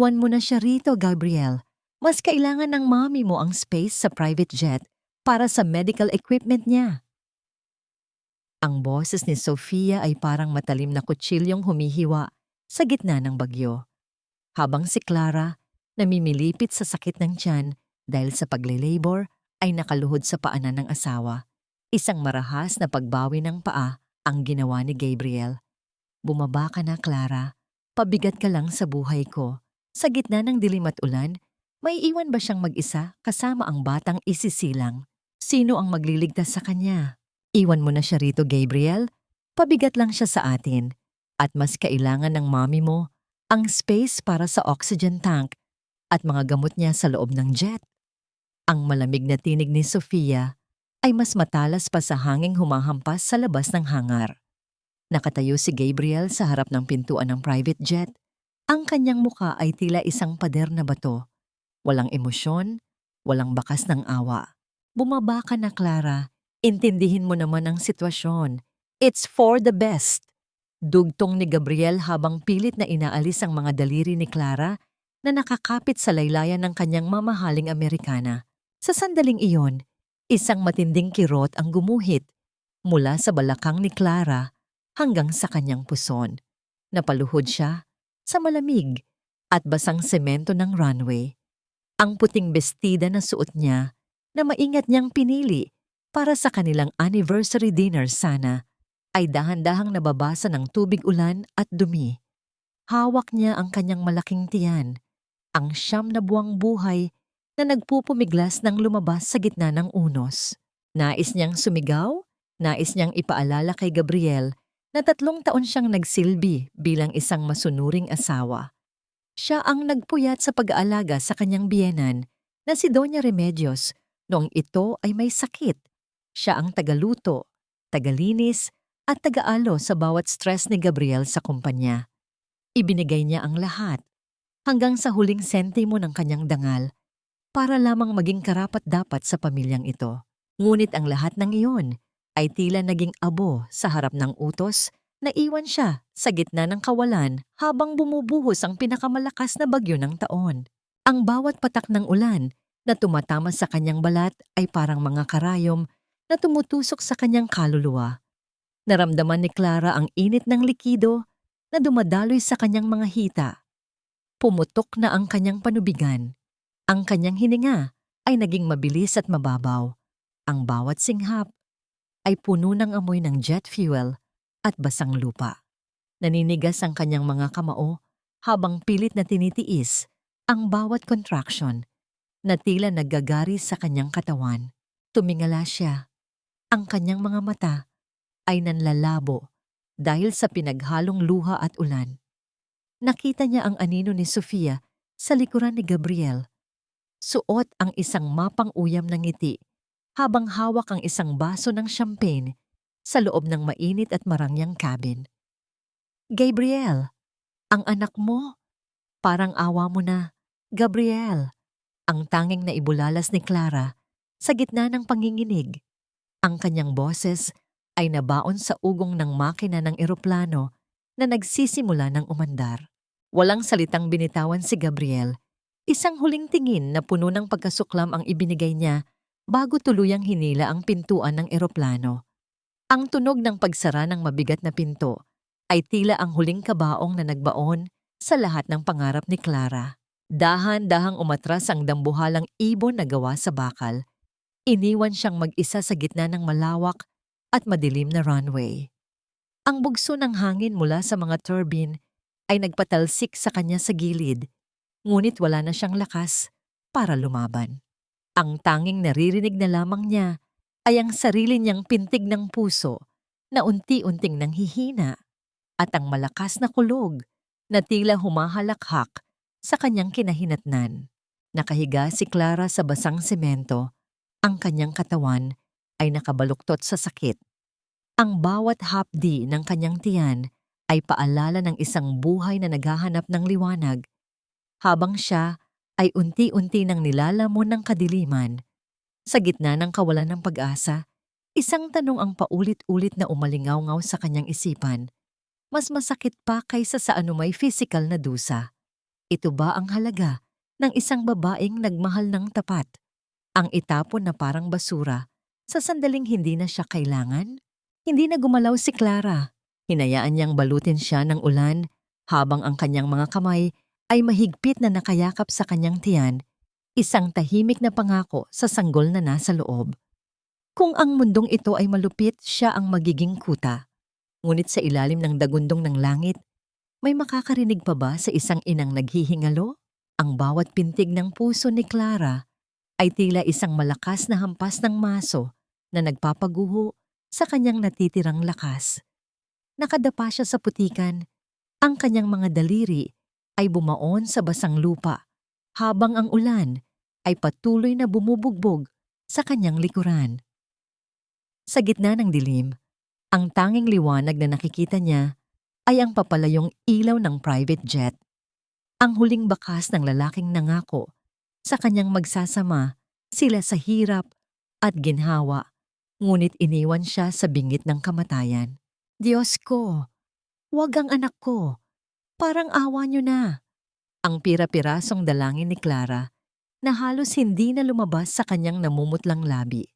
Iwan mo na siya rito, Gabriel. Mas kailangan ng mommy mo ang space sa private jet para sa medical equipment niya. Ang boses ni Sofia ay parang matalim na kutsilyong humihiwa sa gitna ng bagyo. Habang si Clara, namimilipit sa sakit ng tiyan dahil sa pagle-labor, ay nakaluhod sa paanan ng asawa. Isang marahas na pagbawi ng paa ang ginawa ni Gabriel. Bumaba ka na, Clara. Pabigat ka lang sa buhay ko. Sa gitna ng dilim at ulan, may iwan ba siyang mag-isa kasama ang batang isisilang? Sino ang magliligtas sa kanya? Iwan mo na siya rito, Gabriel. Pabigat lang siya sa atin. At mas kailangan ng mommy mo ang space para sa oxygen tank at mga gamot niya sa loob ng jet. Ang malamig na tinig ni Sofia ay mas matalas pa sa hanging humahampas sa labas ng hangar. Nakatayo si Gabriel sa harap ng pintuan ng private jet. Ang kanyang muka ay tila isang pader na bato. Walang emosyon, walang bakas ng awa. Bumaba ka na, Clara. Intindihin mo naman ang sitwasyon. It's for the best. Dugtong ni Gabriel habang pilit na inaalis ang mga daliri ni Clara na nakakapit sa laylayan ng kanyang mamahaling Amerikana. Sa sandaling iyon, isang matinding kirot ang gumuhit mula sa balakang ni Clara hanggang sa kanyang puson. Napaluhod siya sa malamig at basang semento ng runway. Ang puting bestida na suot niya na maingat niyang pinili para sa kanilang anniversary dinner sana ay dahan-dahang nababasa ng tubig ulan at dumi. Hawak niya ang kanyang malaking tiyan, ang 9 na buwang buhay na nagpupumiglas ng lumabas sa gitna ng unos. Nais niyang sumigaw, nais niyang ipaalala kay Gabriel na 3 taon siyang nagsilbi bilang isang masunuring asawa. Siya ang nagpuyat sa pag-aalaga sa kanyang biyenan na si Doña Remedios noong ito ay may sakit. Siya ang tagaluto, tagalinis at tagaalo sa bawat stress ni Gabriel sa kumpanya. Ibinigay niya ang lahat hanggang sa huling sentimo ng kanyang dangal para lamang maging karapat-dapat sa pamilyang ito. Ngunit ang lahat ng iyon ay tila naging abo sa harap ng utos na iwan siya sa gitna ng kawalan habang bumubuhos ang pinakamalakas na bagyo ng taon. Ang bawat patak ng ulan na tumatama sa kanyang balat ay parang mga karayom na tumutusok sa kanyang kaluluwa. Naramdaman ni Clara ang init ng likido na dumadaloy sa kanyang mga hita. Pumutok na ang kanyang panubigan. Ang kanyang hininga ay naging mabilis at mababaw. Ang bawat singhap ay puno ng amoy ng jet fuel at basang lupa. Naninigas ang kanyang mga kamao habang pilit na tinitiis ang bawat contraction na tila naggagari sa kanyang katawan. Tumingala siya. Ang kanyang mga mata ay nanlalabo dahil sa pinaghalong luha at ulan. Nakita niya ang anino ni Sofia sa likuran ni Gabriel. Suot ang isang mapang-uyam na ngiti habang hawak ang isang baso ng champagne sa loob ng mainit at marangyang cabin. Gabriel, ang anak mo. Parang awa mo na. Gabriel, ang tanging naibulalas ni Clara sa gitna ng panginginig. Ang kanyang boses ay nabaon sa ugong ng makina ng eroplano na nagsisimula ng umandar. Walang salitang binitawan si Gabriel. Isang huling tingin na puno ng pagkasuklam ang ibinigay niya bago tuluyang hinila ang pintuan ng eroplano. Ang tunog ng pagsara ng mabigat na pinto ay tila ang huling kabaong na nagbaon sa lahat ng pangarap ni Clara. Dahan-dahang umatras ang dambuhalang ibon na gawa sa bakal. Iniwan siyang mag-isa sa gitna ng malawak at madilim na runway. Ang bugso ng hangin mula sa mga turbine ay nagpatalsik sa kanya sa gilid, ngunit wala na siyang lakas para lumaban. Ang tanging naririnig na lamang niya ay ang sarili niyang pintig ng puso na unti-unting nanghihina at ang malakas na kulog na tila humahalakhak sa kanyang kinahinatnan. Nakahiga si Clara sa basang semento. Ang kanyang katawan ay nakabaluktot sa sakit. Ang bawat hapdi ng kanyang tiyan ay paalala ng isang buhay na naghahanap ng liwanag, habang siya ay unti-unti nang nilalamon ng kadiliman. Sa gitna ng kawalan ng pag-asa, isang tanong ang paulit-ulit na umalingaw-ngaw sa kanyang isipan. Mas masakit pa kaysa sa anumay physical na dusa. Ito ba ang halaga ng isang babaeng nagmahal ng tapat? Ang itapon na parang basura sa sandaling hindi na siya kailangan? Hindi na gumalaw si Clara. Hinayaan niyang balutin siya ng ulan habang ang kanyang mga kamay ay mahigpit na nakayakap sa kanyang tiyan, isang tahimik na pangako sa sanggol na nasa loob. Kung ang mundong ito ay malupit, siya ang magiging kuta. Ngunit sa ilalim ng dagundong ng langit, may makakarinig pa ba sa isang inang naghihingalo? Ang bawat pintig ng puso ni Clara ay tila isang malakas na hampas ng maso na nagpapaguho sa kanyang natitirang lakas. Nakadapa siya sa putikan, ang kanyang mga daliri ay bumaon sa basang lupa, habang ang ulan ay patuloy na bumubugbog sa kanyang likuran. Sa gitna ng dilim, ang tanging liwanag na nakikita niya ay ang papalayong ilaw ng private jet. Ang huling bakas ng lalaking nangako sa kanyang magsasama sila sa hirap at ginhawa, ngunit iniwan siya sa bingit ng kamatayan. Diyos ko, wag ang anak ko, parang awa niyo na. Ang pira-pirasong dalangin ni Clara na halos hindi na lumabas sa kanyang namumutlang labi.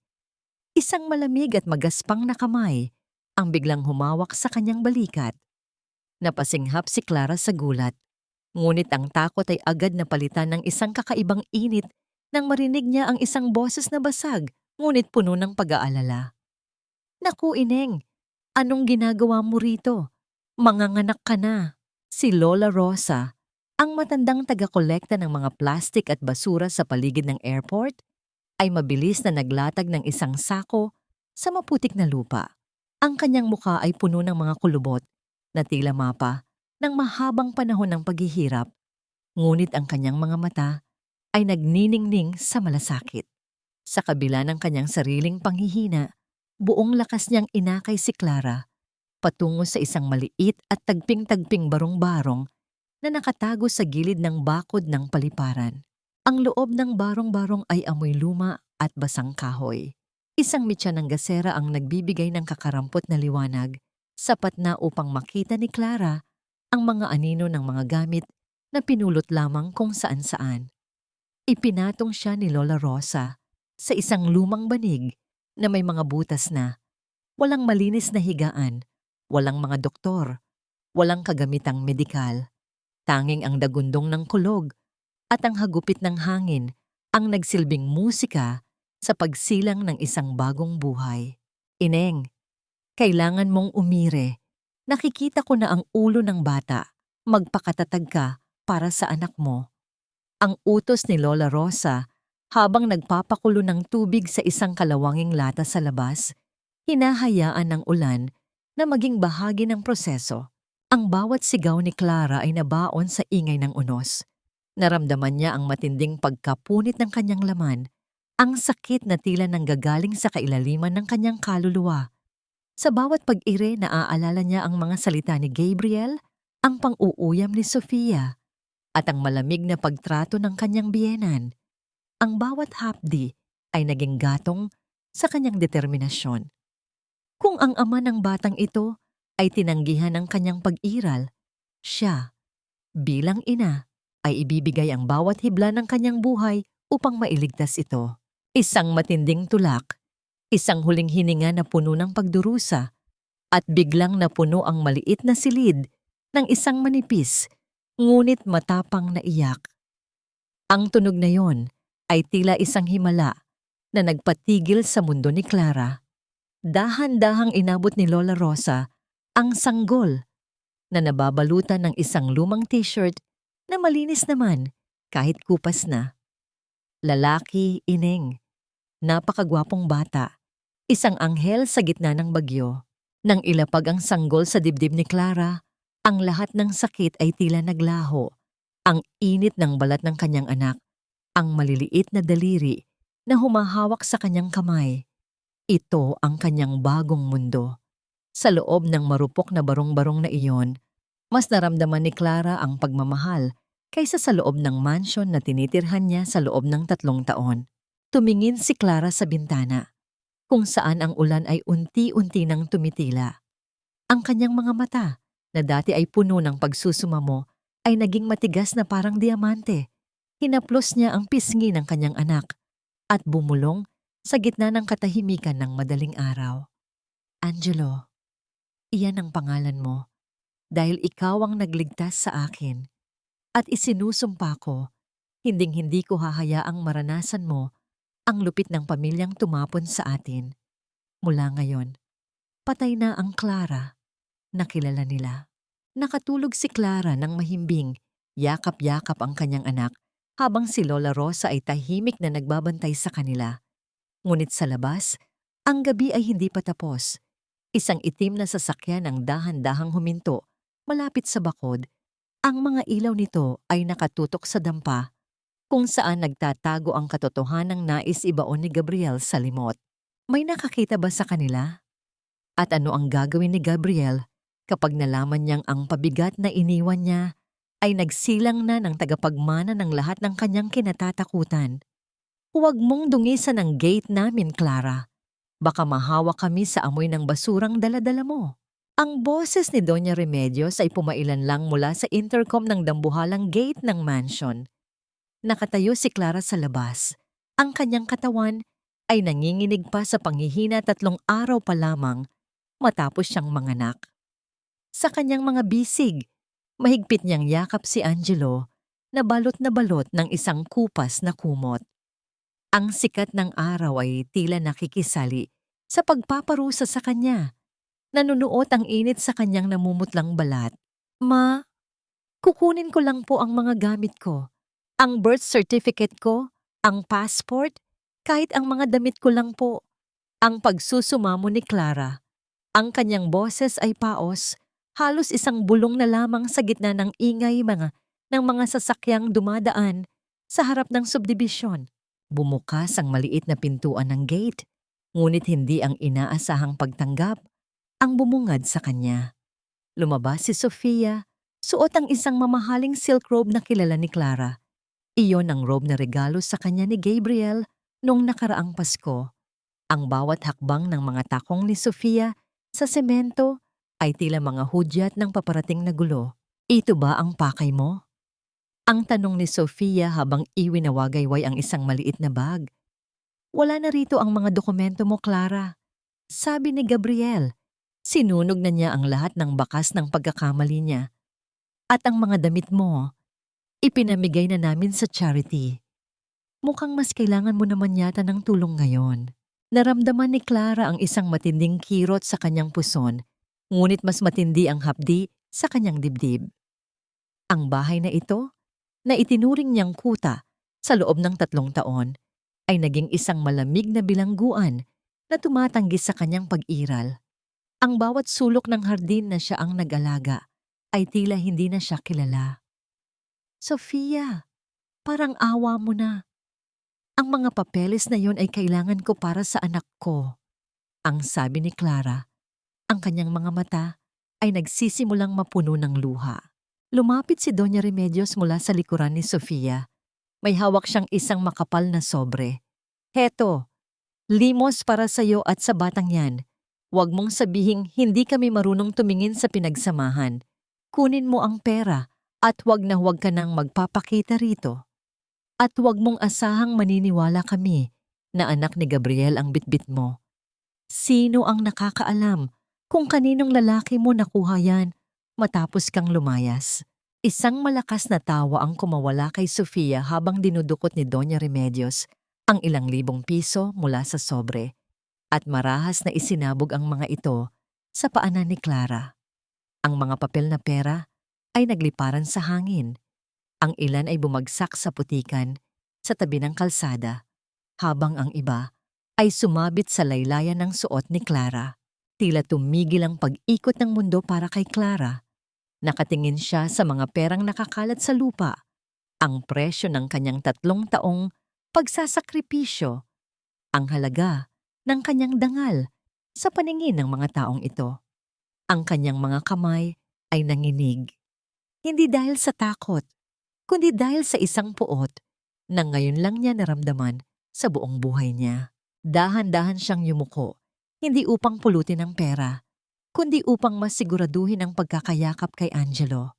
Isang malamig at magaspang na kamay ang biglang humawak sa kanyang balikat. Napasinghap si Clara sa gulat, ngunit ang takot ay agad napalitan ng isang kakaibang init nang marinig niya ang isang boses na basag ngunit puno ng pag-aalala. Naku, Ineng, anong ginagawa mo rito? Manganganak ka na. Si Lola Rosa, ang matandang taga-kolekta ng mga plastik at basura sa paligid ng airport, ay mabilis na naglatag ng isang sako sa maputik na lupa. Ang kanyang muka ay puno ng mga kulubot na tila mapa ng mahabang panahon ng paghihirap, ngunit ang kanyang mga mata ay nagniningning sa malasakit. Sa kabila ng kanyang sariling panghihina, buong lakas niyang inakay si Clara patungo sa isang maliit at tagping-tagping barong-barong na nakatago sa gilid ng bakod ng paliparan. Ang loob ng barong-barong ay amoy luma at basang kahoy. Isang mitya ng gasera ang nagbibigay ng kakarampot na liwanag, sapat na upang makita ni Clara ang mga anino ng mga gamit na pinulot lamang kung saan-saan. Ipinatong siya ni Lola Rosa sa isang lumang banig na may mga butas na, walang malinis na higaan, walang mga doktor, walang kagamitang medikal. Tanging ang dagundong ng kulog at ang hagupit ng hangin ang nagsilbing musika sa pagsilang ng isang bagong buhay. Ineng, kailangan mong umire. Nakikita ko na ang ulo ng bata. Magpakatatag ka para sa anak mo. Ang utos ni Lola Rosa habang nagpapakulo ng tubig sa isang kalawanging lata sa labas, hinahayaan ng ulan na maging bahagi ng proseso. Ang bawat sigaw ni Clara ay nabaon sa ingay ng unos. Naramdaman niya ang matinding pagkapunit ng kanyang laman, ang sakit na tila nanggagaling sa kailaliman ng kanyang kaluluwa. Sa bawat pag-ire naaalala niya ang mga salita ni Gabriel, ang pang-uuyam ni Sofia, at ang malamig na pagtrato ng kanyang biyenan. Ang bawat hapdi ay naging gatong sa kanyang determinasyon. Kung ang ama ng batang ito ay tinanggihan ng kanyang pag-iral, siya, bilang ina, ay ibibigay ang bawat hibla ng kanyang buhay upang mailigtas ito. Isang matinding tulak, isang huling hininga na puno ng pagdurusa, at biglang napuno ang maliit na silid ng isang manipis, ngunit matapang na iyak. Ang tunog na yon ay tila isang himala na nagpatigil sa mundo ni Clara. Dahan-dahang inabot ni Lola Rosa ang sanggol na nababalutan ng isang lumang t-shirt na malinis naman kahit kupas na. Lalaki, Ineng. Napakagwapong bata. Isang anghel sa gitna ng bagyo. Nang ilapag ang sanggol sa dibdib ni Clara, ang lahat ng sakit ay tila naglaho. Ang init ng balat ng kanyang anak, ang maliliit na daliri na humahawak sa kanyang kamay. Ito ang kanyang bagong mundo. Sa loob ng marupok na barong-barong na iyon, mas naramdaman ni Clara ang pagmamahal kaysa sa loob ng mansyon na tinitirhan niya sa loob ng 3 taon. Tumingin si Clara sa bintana, kung saan ang ulan ay unti-unti nang tumitila. Ang kanyang mga mata, na dati ay puno ng pagsusumamo, ay naging matigas na parang diamante. Hinaplos niya ang pisngi ng kanyang anak at bumulong sa gitna ng katahimikan ng madaling araw. Angelo, iyan ang pangalan mo dahil ikaw ang nagligtas sa akin at isinusumpa ko, hinding-hindi ko hahayaang maranasan mo ang lupit ng pamilyang tumapon sa atin. Mula ngayon, patay na ang Clara na kilala nila. Nakatulog si Clara ng mahimbing, yakap-yakap ang kanyang anak habang si Lola Rosa ay tahimik na nagbabantay sa kanila. Ngunit sa labas, ang gabi ay hindi pa tapos. Isang itim na sasakyan ang dahan-dahang huminto malapit sa bakod. Ang mga ilaw nito ay nakatutok sa dampa kung saan nagtatago ang katotohanang nais ibaon ni Gabriel sa limot. May nakakita ba sa kanila? At ano ang gagawin ni Gabriel kapag nalaman niyang ang pabigat na iniwan niya ay nagsilang na ng tagapagmana ng lahat ng kanyang kinatatakutan? Huwag mong dungisan ang gate namin, Clara. Baka mahawa kami sa amoy ng basurang daladala mo. Ang boses ni Doña Remedios ay pumailan lang mula sa intercom ng dambuhalang gate ng mansion. Nakatayo si Clara sa labas. Ang kanyang katawan ay nanginginig pa sa panghihina 3 araw pa lamang matapos siyang manganak. Sa kanyang mga bisig, mahigpit niyang yakap si Angelo na balot ng isang kupas na kumot. Ang sikat ng araw ay tila nakikisali sa pagpaparusa sa kanya. Nanunuot ang init sa kanyang namumutlang balat. Ma, kukunin ko lang po ang mga gamit ko. Ang birth certificate ko, ang passport, kahit ang mga damit ko lang po. Ang pagsusumamo ni Clara. Ang kanyang boses ay paos, halos isang bulong na lamang sa gitna ng ingay ng mga sasakyang dumadaan sa harap ng subdibisyon. Bumukas ang maliit na pintuan ng gate, ngunit hindi ang inaasahang pagtanggap ang bumungad sa kanya. Lumabas si Sofia, suot ang isang mamahaling silk robe na kilala ni Clara. Iyon ang robe na regalo sa kanya ni Gabriel noong nakaraang Pasko. Ang bawat hakbang ng mga takong ni Sofia sa semento ay tila mga hudyat ng paparating na gulo. Ito ba ang pakay mo? Ang tanong ni Sofia habang iwinawagayway ang isang maliit na bag. Wala na rito ang mga dokumento mo, Clara. Sabi ni Gabriel. Sinunog na niya ang lahat ng bakas ng pagkakamali niya. At ang mga damit mo, ipinamigay na namin sa charity. Mukhang mas kailangan mo naman yata ng tulong ngayon. Naramdaman ni Clara ang isang matinding kirot sa kanyang puson, ngunit mas matindi ang hapdi sa kanyang dibdib. Ang bahay na ito, na itinuring niyang kuta sa loob ng 3 taon, ay naging isang malamig na bilangguan na tumatanggi sa kanyang pag-iral. Ang bawat sulok ng hardin na siya ang nag-alaga ay tila hindi na siya kilala. Sofia, parang awa mo na. Ang mga papeles na yon ay kailangan ko para sa anak ko. Ang sabi ni Clara, ang kanyang mga mata ay nagsisimulang mapuno ng luha. Lumapit si Doña Remedios mula sa likuran ni Sofia. May hawak siyang isang makapal na sobre. Heto, limos para sa iyo at sa batang yan. Huwag mong sabihing hindi kami marunong tumingin sa pinagsamahan. Kunin mo ang pera at huwag na huwag ka nang magpapakita rito. At huwag mong asahang maniniwala kami na anak ni Gabriel ang bitbit mo. Sino ang nakakaalam kung kaninong lalaki mo nakuha yan matapos kang lumayas? Isang malakas na tawa ang kumawala kay Sofia habang dinudukot ni Doña Remedios ang ilang libong piso mula sa sobre. At marahas na isinabog ang mga ito sa paanan ni Clara. Ang mga papel na pera ay nagliparan sa hangin. Ang ilan ay bumagsak sa putikan sa tabi ng kalsada, habang ang iba ay sumabit sa laylayan ng suot ni Clara. Tila tumigil ang pag-ikot ng mundo para kay Clara. Nakatingin siya sa mga perang nakakalat sa lupa, ang presyo ng kanyang 3 taong pagsasakripisyo, ang halaga ng kanyang dangal sa paningin ng mga taong ito. Ang kanyang mga kamay ay nanginig. Hindi dahil sa takot, kundi dahil sa isang puot na ngayon lang niya naramdaman sa buong buhay niya. Dahan-dahan siyang yumuko, hindi upang pulutin ang pera, kundi upang masiguraduhin ang pagkakayakap kay Angelo.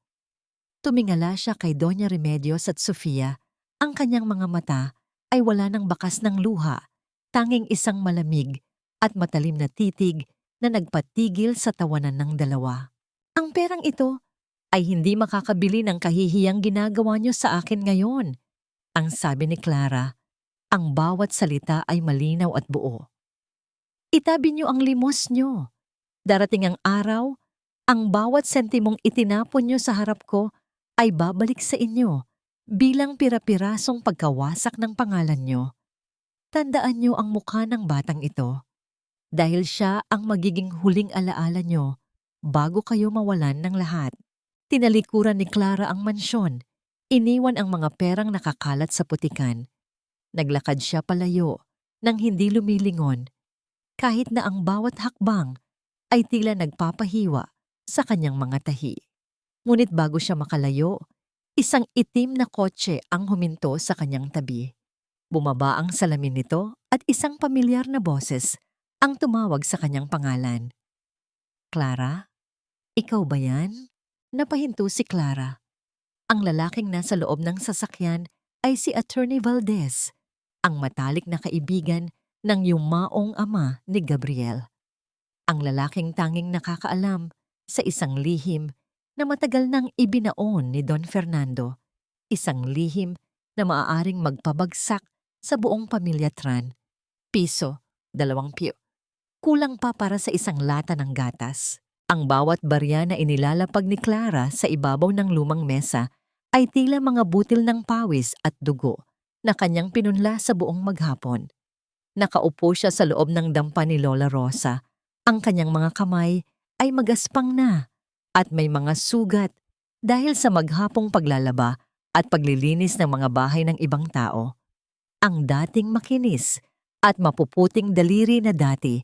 Tumingala siya kay Doña Remedios at Sofia. Ang kanyang mga mata ay wala ng bakas ng luha, tanging isang malamig at matalim na titig na nagpatigil sa tawanan ng dalawa. Ang perang ito ay hindi makakabili ng kahihiyang ginagawa niyo sa akin ngayon, ang sabi ni Clara. Ang bawat salita ay malinaw at buo. Itabi niyo ang limos niyo. Darating ang araw, ang bawat sentimong itinapon niyo sa harap ko ay babalik sa inyo bilang pira-pirasong pagkawasak ng pangalan niyo. Tandaan niyo ang mukha ng batang ito dahil siya ang magiging huling alaala niyo bago kayo mawalan ng lahat. Tinalikuran ni Clara ang mansyon. Iniwan ang mga perang nakakalat sa putikan. Naglakad siya palayo nang hindi lumilingon, kahit na ang bawat hakbang ay tila nagpapahiwa sa kanyang mga tahi. Ngunit bago siya makalayo, isang itim na kotse ang huminto sa kanyang tabi. Bumaba ang salamin nito at isang pamilyar na boses ang tumawag sa kanyang pangalan. Clara? Ikaw ba yan? Napahinto si Clara. Ang lalaking nasa loob ng sasakyan ay si Attorney Valdez, ang matalik na kaibigan ng yumaong ama ni Gabriel. Ang lalaking tanging nakakaalam sa isang lihim na matagal nang ibinaon ni Don Fernando, isang lihim na maaaring magpabagsak sa buong pamilya Tran. Piso, 2 piyo. Kulang pa para sa isang lata ng gatas. Ang bawat barya na inilalapag ni Clara sa ibabaw ng lumang mesa ay tila mga butil ng pawis at dugo na kanyang pinunla sa buong maghapon. Nakaupo siya sa loob ng dampa ni Lola Rosa. Ang kanyang mga kamay ay magaspang na at may mga sugat dahil sa maghapong paglalaba at paglilinis ng mga bahay ng ibang tao. Ang dating makinis at mapuputing daliri na dati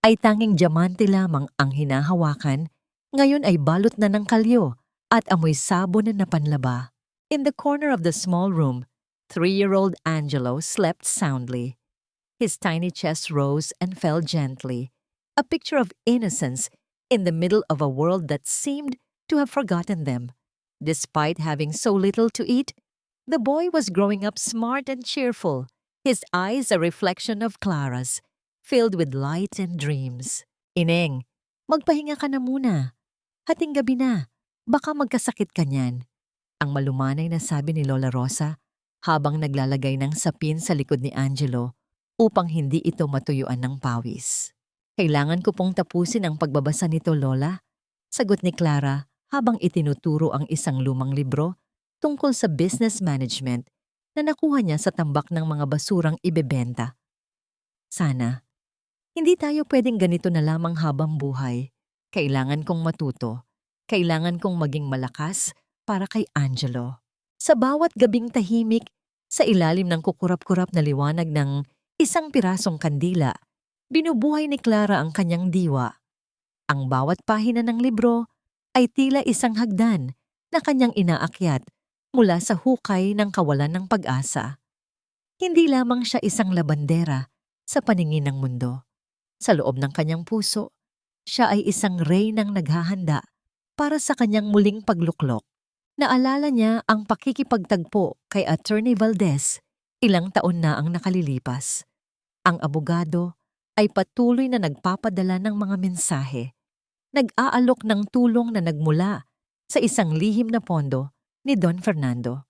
ay tanging diamante lamang ang hinahawakan, ngayon ay balot na ng kalyo at amoy sabon na napanlaba. In the corner of the small room, 3-year-old Angelo slept soundly. His tiny chest rose and fell gently, a picture of innocence in the middle of a world that seemed to have forgotten them. Despite having so little to eat, the boy was growing up smart and cheerful, his eyes a reflection of Clara's, filled with light and dreams. Ineng, magpahinga ka na muna. Hating gabi na, baka magkasakit ka niyan. Ang malumanay na sabi ni Lola Rosa habang naglalagay ng sapin sa likod ni Angelo upang hindi ito matuyuan ng pawis. Kailangan ko pong tapusin ang pagbabasa nito, Lola, sagot ni Clara habang itinuturo ang isang lumang libro tungkol sa business management na nakuha niya sa tambak ng mga basurang ibebenta. Sana, hindi tayo pwedeng ganito na lamang habang buhay. Kailangan kong matuto. Kailangan kong maging malakas para kay Angelo. Sa bawat gabing tahimik, sa ilalim ng kukurap-kurap na liwanag ng isang pirasong kandila, binubuhay ni Clara ang kanyang diwa. Ang bawat pahina ng libro ay tila isang hagdan na kanyang inaakyat mula sa hukay ng kawalan ng pag-asa. Hindi lamang siya isang labandera sa paningin ng mundo. Sa loob ng kanyang puso, siya ay isang reynang naghahanda para sa kanyang muling pagluklok. Naalala niya ang pakikipagtagpo kay Attorney Valdez, ilang taon na ang nakalilipas. Ang abogado ay patuloy na nagpapadala ng mga mensahe, nag-aalok ng tulong na nagmula sa isang lihim na pondo ni Don Fernando.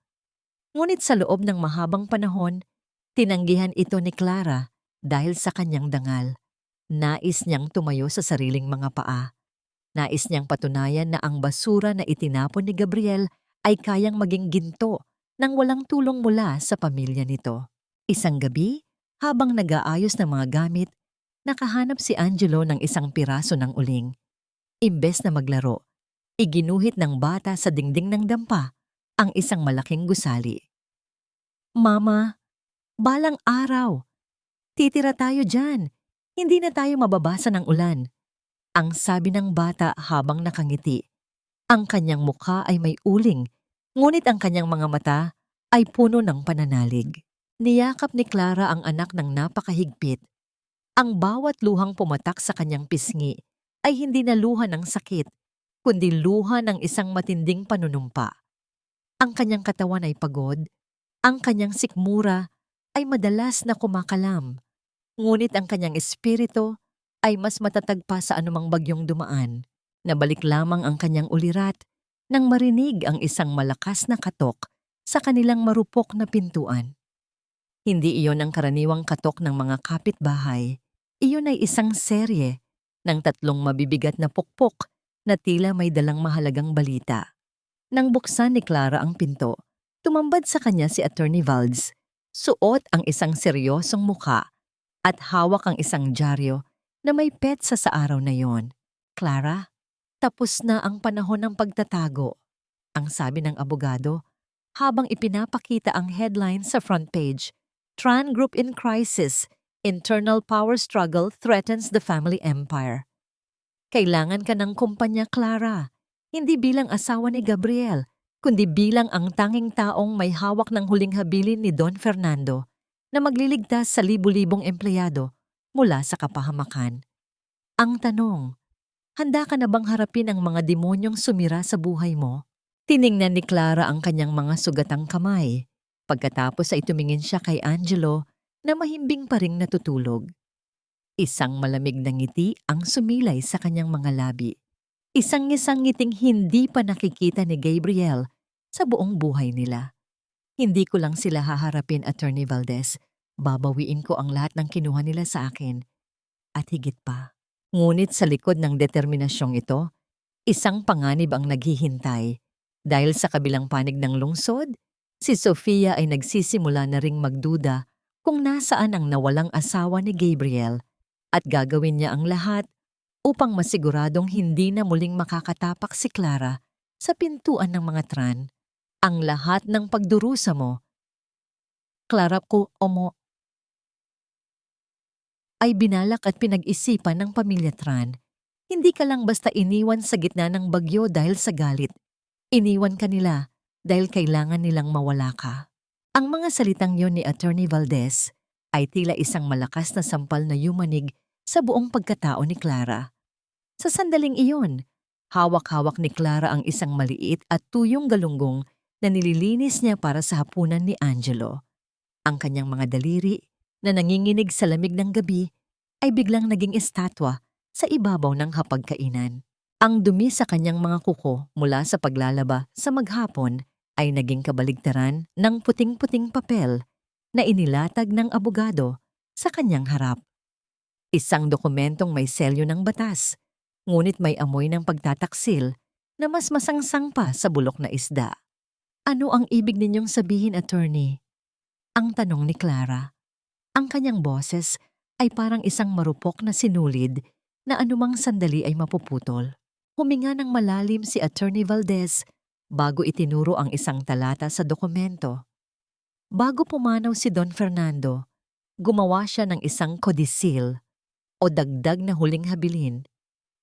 Ngunit sa loob ng mahabang panahon, tinanggihan ito ni Clara dahil sa kanyang dangal. Nais niyang tumayo sa sariling mga paa. Nais niyang patunayan na ang basura na itinapon ni Gabriel ay kayang maging ginto nang walang tulong mula sa pamilya nito. Isang gabi, habang nag-aayos ng mga gamit, nakahanap si Angelo ng isang piraso ng uling. Imbes na maglaro, iginuhit ng bata sa dingding ng dampa ang isang malaking gusali. Mama, balang araw. Titira tayo dyan. Hindi na tayo mababasa ng ulan. Ang sabi ng bata habang nakangiti. Ang kanyang mukha ay may uling, ngunit ang kanyang mga mata ay puno ng pananalig. Niyakap ni Clara ang anak ng napakahigpit. Ang bawat luhang pumatak sa kanyang pisngi ay hindi na luha ng sakit, kundi luha ng isang matinding panunumpa. Ang kanyang katawan ay pagod, ang kanyang sikmura ay madalas na kumakalam, ngunit ang kanyang espiritu ay mas matatag pa sa anumang bagyong dumaan. Nabalik lamang ang kanyang ulirat nang marinig ang isang malakas na katok sa kanilang marupok na pintuan. Hindi iyon ang karaniwang katok ng mga kapitbahay. Iyon ay isang serye ng 3 mabibigat na pukpok na tila may dalang mahalagang balita. Nang buksan ni Clara ang pinto, tumambad sa kanya si Attorney Valdes. Suot ang isang seryosong muka at hawak ang isang dyaryo na may petsa sa araw na yon. "Clara, tapos na ang panahon ng pagtatago," ang sabi ng abogado habang ipinapakita ang headline sa front page. "Tran Group in Crisis, Internal Power Struggle Threatens the Family Empire." Kailangan ka ng kumpanya, Clara. Hindi bilang asawa ni Gabriel, kundi bilang ang tanging taong may hawak ng huling habilin ni Don Fernando na magliligtas sa libu-libong empleyado mula sa kapahamakan. Ang tanong, handa ka na bang harapin ang mga demonyong sumira sa buhay mo? Tiningnan ni Clara ang kanyang mga sugatang kamay. Pagkatapos ay tumingin siya kay Angelo na mahimbing pa ring natutulog. Isang malamig na ngiti ang sumilay sa kanyang mga labi. Isang-isang ngiting hindi pa nakikita ni Gabriel sa buong buhay nila. "Hindi ko lang sila haharapin, Attorney Valdes. Babawiin ko ang lahat ng kinuha nila sa akin. At higit pa." Ngunit sa likod ng determinasyong ito, isang panganib ang naghihintay. Dahil sa kabilang panig ng lungsod, si Sofia ay nagsisimula na ring magduda kung nasaan ang nawalang asawa ni Gabriel at gagawin niya ang lahat upang masiguradong hindi na muling makakatapak si Clara sa pintuan ng mga Tran. "Ang lahat ng pagdurusa mo, Clara ko mo, ay binalak at pinag-isipan ng pamilya Tran. Hindi ka lang basta iniwan sa gitna ng bagyo dahil sa galit. Iniwan ka nila dahil kailangan nilang mawala ka." Ang mga salitang yon ni Attorney Valdes ay tila isang malakas na sampal na yumanig sa buong pagkatao ni Clara. Sa sandaling iyon, hawak-hawak ni Clara ang isang maliit at tuyong galunggong na nililinis niya para sa hapunan ni Angelo. Ang kanyang mga daliri na nanginginig sa lamig ng gabi ay biglang naging estatwa sa ibabaw ng hapagkainan. Ang dumi sa kanyang mga kuko mula sa paglalaba sa maghapon ay naging kabaligtaran ng puting-puting papel na inilatag ng abogado sa kanyang harap. Isang dokumentong may selyo ng batas, ngunit may amoy ng pagtataksil na mas masangsang pa sa bulok na isda. "Ano ang ibig ninyong sabihin, attorney?" ang tanong ni Clara. Ang kanyang boses ay parang isang marupok na sinulid na anumang sandali ay mapuputol. Huminga ng malalim si Attorney Valdes bago itinuro ang isang talata sa dokumento. Bago pumanaw si Don Fernando, gumawa siya ng isang kodisil o dagdag na huling habilin.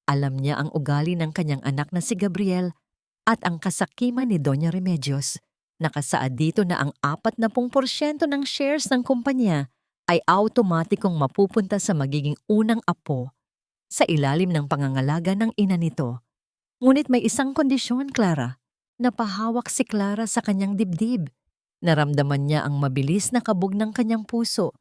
Alam niya ang ugali ng kanyang anak na si Gabriel at ang kasakiman ni Doña Remedios. Nakasaad dito na ang 40% ng shares ng kumpanya ay automatikong mapupunta sa magiging unang apo sa ilalim ng pangangalaga ng ina nito. Ngunit may isang kondisyon, Clara. Napahawak si Clara sa kanyang dibdib. Naramdaman niya ang mabilis na kabog ng kanyang puso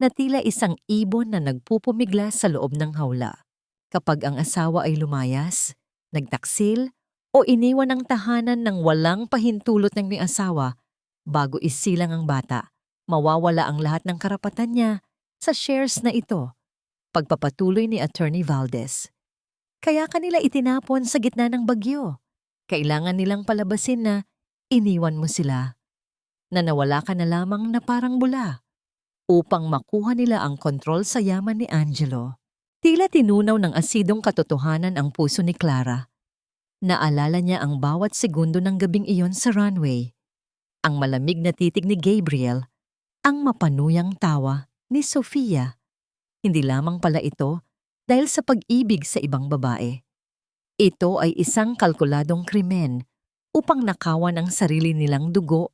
na tila isang ibon na nagpupumigla sa loob ng hawla. Kapag ang asawa ay lumayas, nagtaksil, o iniwan ng tahanan ng walang pahintulot ng may asawa, bago isilang ang bata, mawawala ang lahat ng karapatan niya sa shares na ito. Pagpapatuloy ni Attorney Valdes. Kaya kanila itinapon sa gitna ng bagyo. Kailangan nilang palabasin na iniwan mo sila. Na nawala ka na lamang na parang bula. Upang makuha nila ang kontrol sa yaman ni Angelo. Tila tinunaw ng asidong katotohanan ang puso ni Clara. Naalala niya ang bawat segundo ng gabing iyon sa runway. Ang malamig na titig ni Gabriel, ang mapanuyang tawa ni Sofia. Hindi lamang pala ito dahil sa pag-ibig sa ibang babae. Ito ay isang kalkuladong krimen upang nakawan ang sarili nilang dugo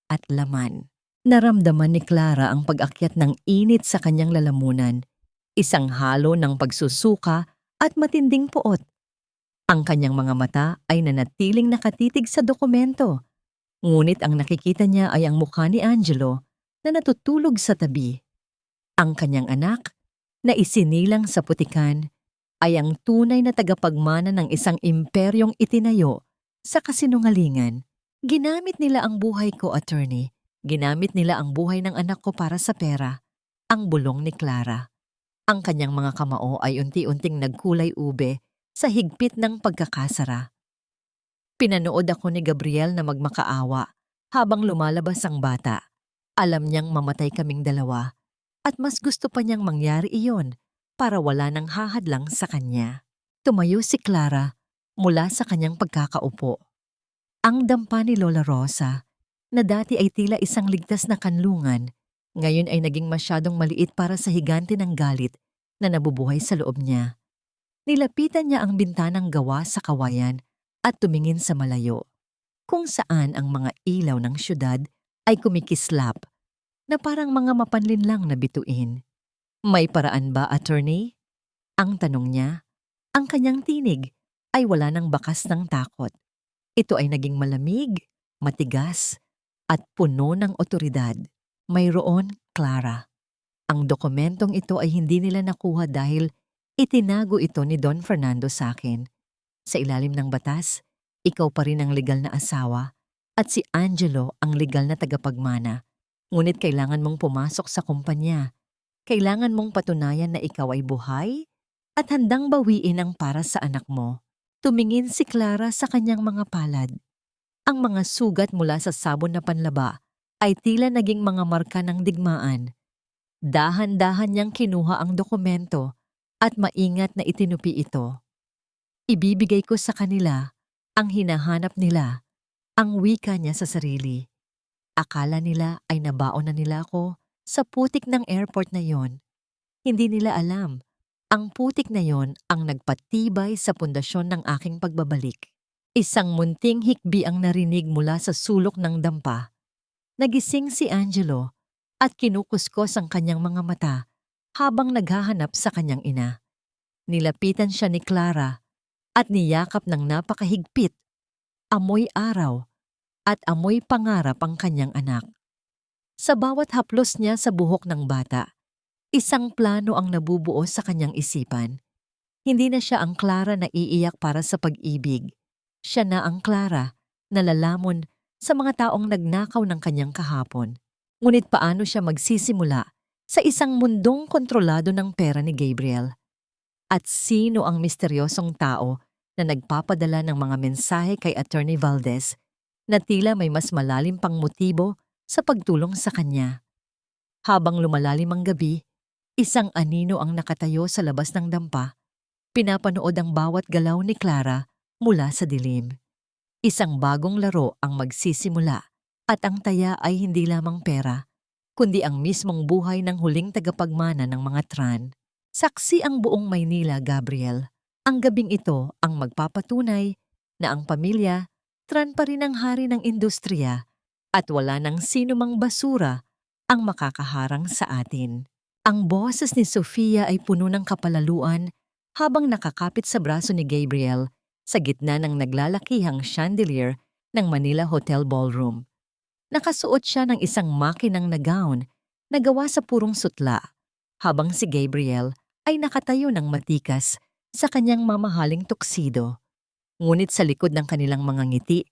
at laman. Naramdaman ni Clara ang pag-akyat ng init sa kanyang lalamunan, isang halo ng pagsusuka at matinding puot. Ang kanyang mga mata ay nanatiling nakatitig sa dokumento Ngunit ang nakikita niya ay ang mukha ni Angelo na natutulog sa tabi. Ang kanyang anak, na isinilang sa putikan, ay ang tunay na tagapagmana ng isang imperyong itinayo sa kasinungalingan. Ginamit nila ang buhay ko, attorney. Ginamit nila ang buhay ng anak ko para sa pera. Ang bulong ni Clara. Ang kanyang mga kamao ay unti-unting nagkulay ube sa higpit ng pagkakasara. Pinanood ako ni Gabriel na magmakaawa habang lumalabas ang bata. Alam niyang mamatay kaming dalawa at mas gusto pa niyang mangyari iyon para wala nang hahadlang sa kanya. Tumayo si Clara mula sa kanyang pagkakaupo. Ang dampa ni Lola Rosa, na dati ay tila isang ligtas na kanlungan, ngayon ay naging masyadong maliit para sa higante ng galit na nabubuhay sa loob niya. Nilapitan niya ang bintanang gawa sa kawayan at tumingin sa malayo, kung saan ang mga ilaw ng syudad ay kumikislap na parang mga mapanlinlang na bituin. May paraan ba, attorney? Ang tanong niya. Ang kanyang tinig ay wala ng bakas ng takot. Ito ay naging malamig, matigas, at puno ng otoridad. Mayroon, Clara. Ang dokumentong ito ay hindi nila nakuha dahil itinago ito ni Don Fernando sa akin. Sa ilalim ng batas, ikaw pa rin ang legal na asawa at si Angelo ang legal na tagapagmana. Ngunit kailangan mong pumasok sa kumpanya. Kailangan mong patunayan na ikaw ay buhay at handang bawiin ang para sa anak mo. Tumingin si Clara sa kanyang mga palad. Ang mga sugat mula sa sabon na panlaba ay tila naging mga marka ng digmaan. Dahan-dahan niyang kinuha ang dokumento at maingat na itinupi ito. Ibibigay ko sa kanila ang hinahanap nila, ang wika niya sa sarili. Akala nila ay nabaon na nila ako sa putik ng airport na yon. Hindi nila alam, ang putik na yon ang nagpatibay sa pundasyon ng aking pagbabalik. Isang munting hikbi ang narinig mula sa sulok ng dampa. Nagising si Angelo at kinukuskos ang kanyang mga mata habang naghahanap sa kanyang ina. Nilapitan siya ni Clara at niyakap ng napakahigpit. Amoy araw at amoy pangarap ang kanyang anak. Sa bawat haplos niya sa buhok ng bata, isang plano ang nabubuo sa kanyang isipan. Hindi na siya ang Clara na iiyak para sa pag-ibig. Siya na ang Clara na lalamon sa mga taong nagnakaw ng kanyang kahapon. Ngunit paano siya magsisimula sa isang mundong kontrolado ng pera ni Gabriel? At sino ang misteryosong tao na nagpapadala ng mga mensahe kay Attorney Valdez na tila may mas malalim pang motibo sa pagtulong sa kanya? Habang lumalalim ang gabi, isang anino ang nakatayo sa labas ng dampa. Pinapanood ang bawat galaw ni Clara mula sa dilim. Isang bagong laro ang magsisimula at ang taya ay hindi lamang pera, kundi ang mismong buhay ng huling tagapagmana ng mga Tran. Saksi ang buong Maynila, Gabriel. Ang gabing ito ang magpapatunay na ang pamilya, Tran pa rin ang hari ng industriya at wala nang sinumang basura ang makakaharang sa atin. Ang boses ni Sofia ay puno ng kapalaluan habang nakakapit sa braso ni Gabriel sa gitna ng naglalakihang chandelier ng Manila Hotel Ballroom. Nakasuot siya ng isang makinang na gown na gawa sa purong sutla, habang si Gabriel ay nakatayo ng matikas sa kanyang mamahaling tuksido. Ngunit sa likod ng kanilang mga ngiti,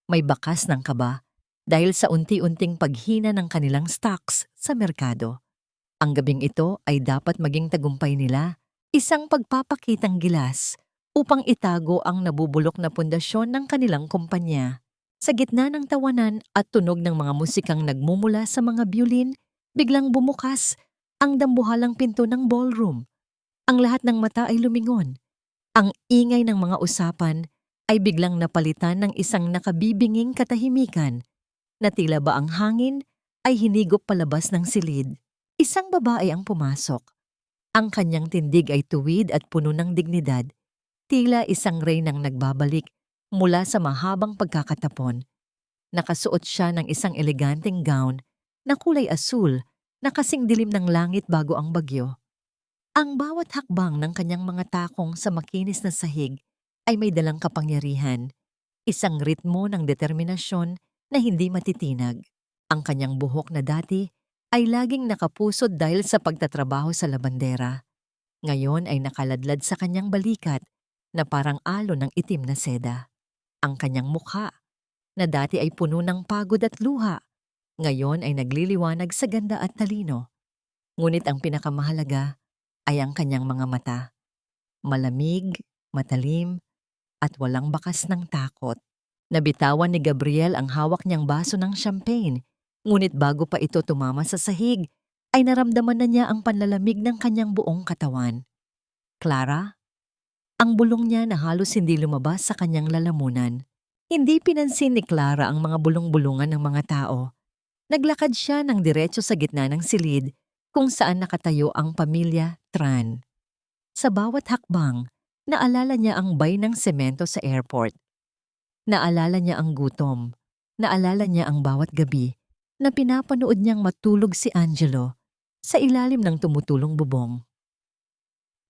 may bakas ng kaba dahil sa unti-unting paghina ng kanilang stocks sa merkado. Ang gabing ito ay dapat maging tagumpay nila, isang pagpapakitang gilas upang itago ang nabubulok na pundasyon ng kanilang kumpanya. Sa gitna ng tawanan at tunog ng mga musikang nagmumula sa mga biolin, biglang bumukas ang dambuhalang pinto ng ballroom. Ang lahat ng mata ay lumingon. Ang ingay ng mga usapan ay biglang napalitan ng isang nakabibinging katahimikan na tila ba ang hangin ay hinigop palabas ng silid. Isang babae ang pumasok. Ang kanyang tindig ay tuwid at puno ng dignidad, tila isang reynang nagbabalik mula sa mahabang pagkakatapon. Nakasuot siya ng isang eleganteng gown na kulay asul na kasing dilim ng langit bago ang bagyo. Ang bawat hakbang ng kanyang mga takong sa makinis na sahig ay may dalang kapangyarihan, isang ritmo ng determinasyon na hindi matitinag. Ang kanyang buhok na dati ay laging nakapusod dahil sa pagtatrabaho sa labandera. Ngayon ay nakaladlad sa kanyang balikat na parang alo ng itim na seda. Ang kanyang mukha na dati ay puno ng pagod at luha, ngayon ay nagliliwanag sa ganda at talino. Ngunit ang pinakamahalaga ay ang kanyang mga mata. Malamig, matalim, at walang bakas ng takot. Nabitawan ni Gabriel ang hawak niyang baso ng champagne, ngunit bago pa ito tumama sa sahig, ay naramdaman na niya ang panlalamig ng kanyang buong katawan. Clara? Ang bulong niya na halos hindi lumabas sa kanyang lalamunan. Hindi pinansin ni Clara ang mga bulong-bulungan ng mga tao. Naglakad siya ng diretso sa gitna ng silid kung saan nakatayo ang pamilya Tran. Sa bawat hakbang, naalala niya ang bay ng semento sa airport. Naalala niya ang gutom. Naalala niya ang bawat gabi na pinapanood niyang matulog si Angelo sa ilalim ng tumutulong bubong.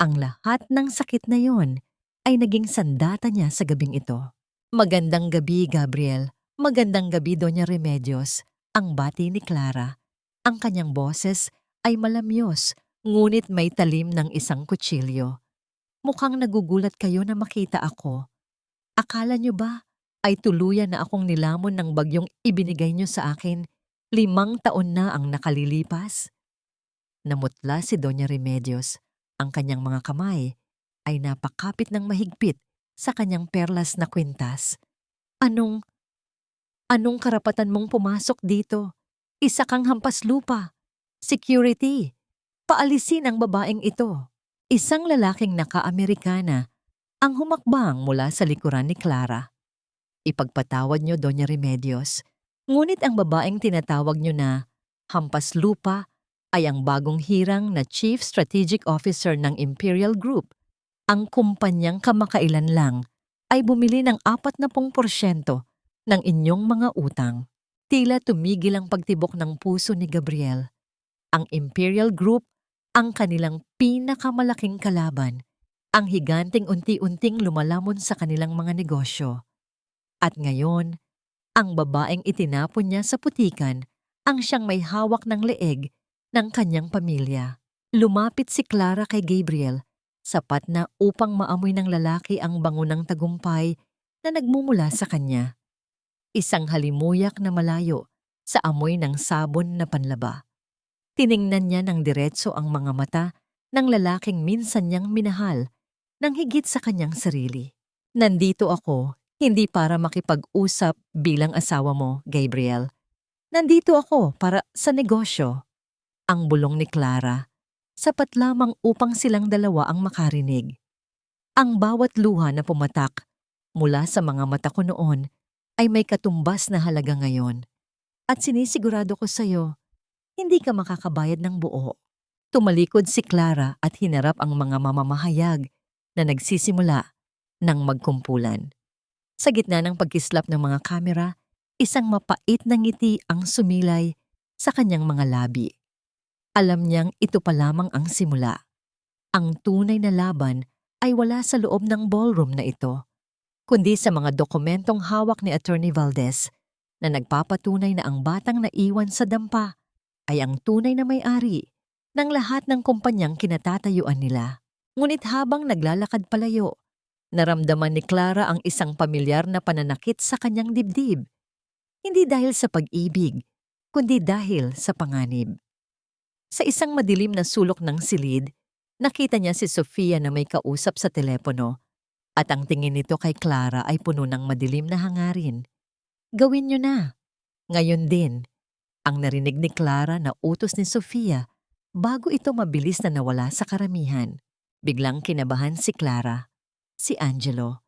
Ang lahat ng sakit na yon ay naging sandata niya sa gabing ito. Magandang gabi, Gabriel. Magandang gabi, Doña Remedios. Ang bati ni Clara. Ang kanyang boses ay malamyos, ngunit may talim ng isang kutsilyo. Mukhang nagugulat kayo na makita ako. Akala niyo ba ay tuluyan na akong nilamon ng bagyong ibinigay niyo sa akin 5 taon na ang nakalilipas? Namutla si Doña Remedios. Ang kanyang mga kamay ay napakapit ng mahigpit sa kanyang perlas na kwintas. Anong karapatan mong pumasok dito? Isa kang hampas lupa. Security. Paalisin ang babaeng ito. Isang lalaking naka-Amerikana ang humakbang mula sa likuran ni Clara. Ipagpatawad niyo, Doña Remedios. Ngunit ang babaeng tinatawag niyo na hampas lupa ay ang bagong hirang na Chief Strategic Officer ng Imperial Group. Ang kumpanyang kamakailan lang ay bumili ng 40% ng inyong mga utang. Tila tumigil ang pagtibok ng puso ni Gabriel. Ang Imperial Group ang kanilang pinakamalaking kalaban, ang higanting unti-unting lumalamon sa kanilang mga negosyo. At ngayon, ang babaeng itinapon niya sa putikan ang siyang may hawak ng leeg ng kanyang pamilya. Lumapit si Clara kay Gabriel, sapat na upang maamoy ng lalaki ang bango ng tagumpay na nagmumula sa kanya. Isang halimuyak na malayo sa amoy ng sabon na panlaba. Tiningnan niya ng diretso ang mga mata ng lalaking minsan niyang minahal nang higit sa kanyang sarili. Nandito ako, hindi para makipag-usap bilang asawa mo, Gabriel. Nandito ako para sa negosyo. Ang bulong ni Clara, sapat lamang upang silang dalawa ang makarinig. Ang bawat luha na pumatak mula sa mga mata ko noon ay may katumbas na halaga ngayon. At sinisigurado ko sa'yo, hindi ka makakabayad ng buo. Tumalikod si Clara at hinarap ang mga mamamahayag na nagsisimula ng magkumpulan. Sa gitna ng pagkislap ng mga kamera, isang mapait na ngiti ang sumilay sa kanyang mga labi. Alam niyang ito pa lamang ang simula. Ang tunay na laban ay wala sa loob ng ballroom na ito, kundi sa mga dokumentong hawak ni Attorney Valdez na nagpapatunay na ang batang naiwan sa dampa ay ang tunay na may-ari ng lahat ng kumpanyang kinatatayuan nila. Ngunit habang naglalakad palayo, naramdaman ni Clara ang isang pamilyar na pananakit sa kanyang dibdib. Hindi dahil sa pag-ibig, kundi dahil sa panganib. Sa isang madilim na sulok ng silid, nakita niya si Sofia na may kausap sa telepono at ang tingin nito kay Clara ay puno ng madilim na hangarin. Gawin niyo na. Ngayon din, ang narinig ni Clara na utos ni Sofia bago ito mabilis na nawala sa karamihan. Biglang kinabahan si Clara. Si Angelo.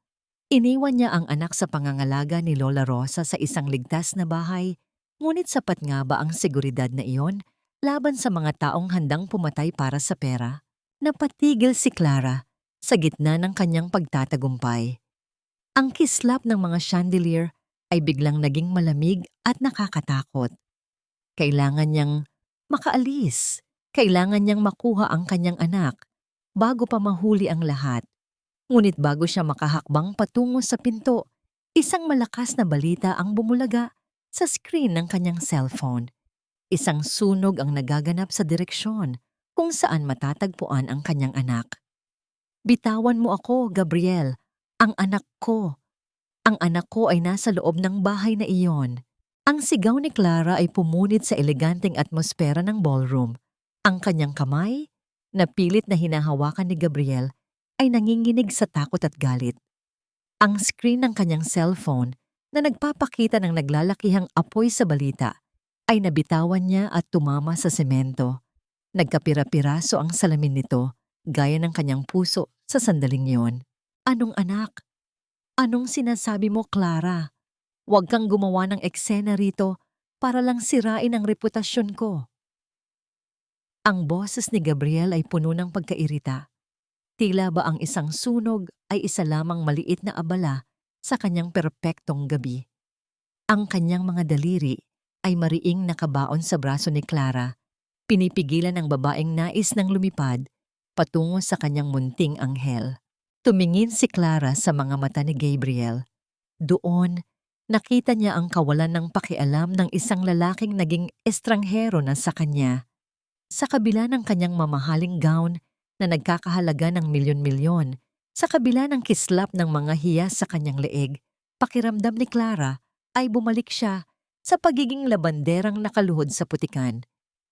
Iniwan niya ang anak sa pangangalaga ni Lola Rosa sa isang ligtas na bahay, ngunit sapat nga ba ang seguridad na iyon laban sa mga taong handang pumatay para sa pera? Napatigil si Clara sa gitna ng kanyang pagtatagumpay. Ang kislap ng mga chandelier ay biglang naging malamig at nakakatakot. Kailangan niyang makaalis. Kailangan niyang makuha ang kanyang anak bago pa mahuli ang lahat. Ngunit bago siya makahakbang patungo sa pinto, isang malakas na balita ang bumulaga Sa screen ng kanyang cellphone, isang sunog ang nagaganap sa direksyon kung saan matatagpuan ang kanyang anak. "Bitawan mo ako, Gabriel. Ang anak ko. Ang anak ko ay nasa loob ng bahay na iyon." Ang sigaw ni Clara ay pumunit sa eleganteng atmosfera ng ballroom. Ang kanyang kamay, na pilit na hinahawakan ni Gabriel, ay nanginginig sa takot at galit. Ang screen ng kanyang cellphone na nagpapakita ng naglalakihang apoy sa balita ay nabitawan niya at tumama sa semento. Nagkapira-piraso ang salamin nito, gaya ng kanyang puso sa sandaling yon. "Anong anak? Anong sinasabi mo, Clara? Huwag kang gumawa ng eksena rito para lang sirain ang reputasyon ko." Ang boses ni Gabriel ay puno ng pagkairita. Tila ba ang isang sunog ay isa lamang maliit na abala sa kanyang perpektong gabi. Ang kanyang mga daliri ay mariing nakabaon sa braso ni Clara, pinipigilan ng babaeng nais ng lumipad patungo sa kanyang munting anghel. Tumingin si Clara sa mga mata ni Gabriel. Doon, nakita niya ang kawalan ng pakialam ng isang lalaking naging estranghero na sa kanya. Sa kabila ng kanyang mamahaling gown na nagkakahalaga ng milyon-milyon, sa kabila ng kislap ng mga hiyas sa kanyang leeg, pakiramdam ni Clara ay bumalik siya sa pagiging labanderang nakaluhod sa putikan.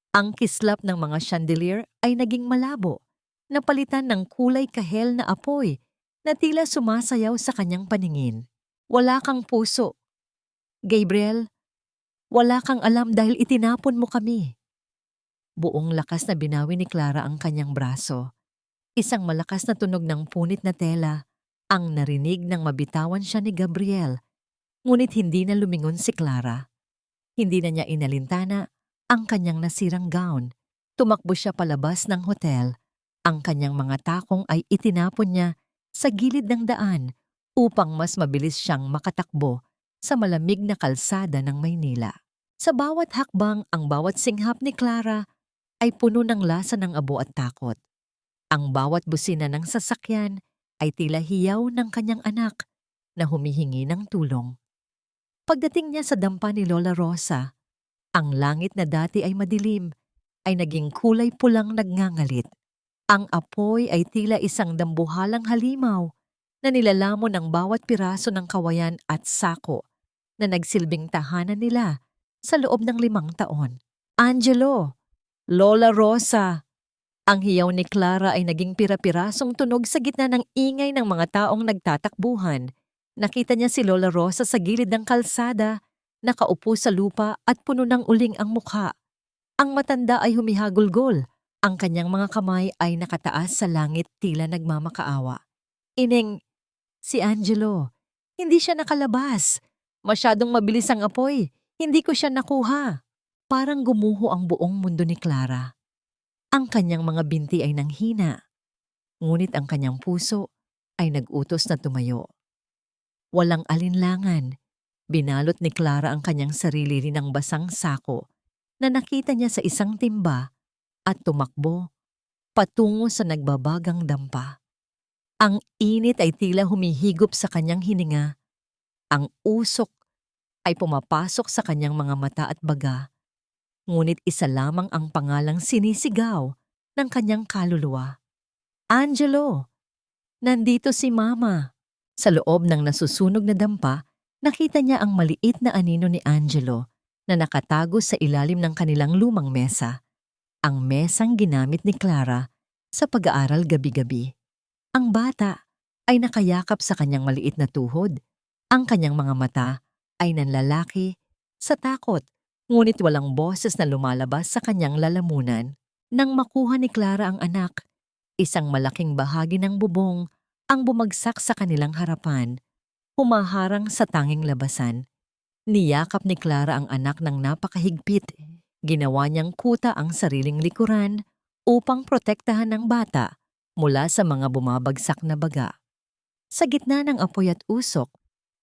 Ang kislap ng mga chandelier ay naging malabo, napalitan ng kulay kahel na apoy na tila sumasayaw sa kanyang paningin. "Wala kang puso. Gabriel, wala kang alam dahil itinapon mo kami." Buong lakas na binawi ni Clara ang kanyang braso. Isang malakas na tunog ng punit na tela ang narinig nang mabitawan siya ni Gabriel. Ngunit hindi na lumingon si Clara. Hindi na niya inalintana ang kanyang nasirang gown. Tumakbo siya palabas ng hotel. Ang kanyang mga takong ay itinapon niya sa gilid ng daan upang mas mabilis siyang makatakbo sa malamig na kalsada ng Maynila. Sa bawat hakbang, ang bawat singhap ni Clara ay puno ng lasa ng abo at takot. Ang bawat busina ng sasakyan ay tila hiyaw ng kanyang anak na humihingi ng tulong. Pagdating niya sa dampa ni Lola Rosa, ang langit na dati ay madilim ay naging kulay pulang nagngangalit. Ang apoy ay tila isang dambuhalang halimaw na nilalamon ang bawat piraso ng kawayan at sako na nagsilbing tahanan nila sa loob ng 5 taon. "Angelo! Lola Rosa!" Ang hiyaw ni Clara ay naging pira-pirasong tunog sa gitna ng ingay ng mga taong nagtatakbuhan. Nakita niya si Lola Rosa sa gilid ng kalsada, nakaupo sa lupa at puno ng uling ang mukha. Ang matanda ay humihagulgol. Ang kanyang mga kamay ay nakataas sa langit tila nagmamakaawa. "Ineng, si Angelo. Hindi siya nakalabas. Masyadong mabilis ang apoy. Hindi ko siya nakuha." Parang gumuho ang buong mundo ni Clara. Ang kanyang mga binti ay nanghina, ngunit ang kanyang puso ay nag-utos na tumayo. Walang alinlangan, binalot ni Clara ang kanyang sarili rin ng basang sako na nakita niya sa isang timba at tumakbo patungo sa nagbabagang dampa. Ang init ay tila humihigop sa kanyang hininga. Ang usok ay pumapasok sa kanyang mga mata at baga. Ngunit isa lamang ang pangalang sinisigaw ng kanyang kaluluwa. "Angelo! Nandito si Mama!" Sa loob ng nasusunog na dampa, nakita niya ang maliit na anino ni Angelo na nakatago sa ilalim ng kanilang lumang mesa. Ang mesang ginamit ni Clara sa pag-aaral gabi-gabi. Ang bata ay nakayakap sa kanyang maliit na tuhod. Ang kanyang mga mata ay nanlalaki sa takot, ngunit walang boses na lumalabas sa kanyang lalamunan. Nang makuha ni Clara ang anak, isang malaking bahagi ng bubong ang bumagsak sa kanilang harapan, humaharang sa tanging labasan. Niyakap ni Clara ang anak ng napakahigpit. Ginawa niyang kuta ang sariling likuran upang protektahan ng bata mula sa mga bumabagsak na baga. Sa gitna ng apoy at usok,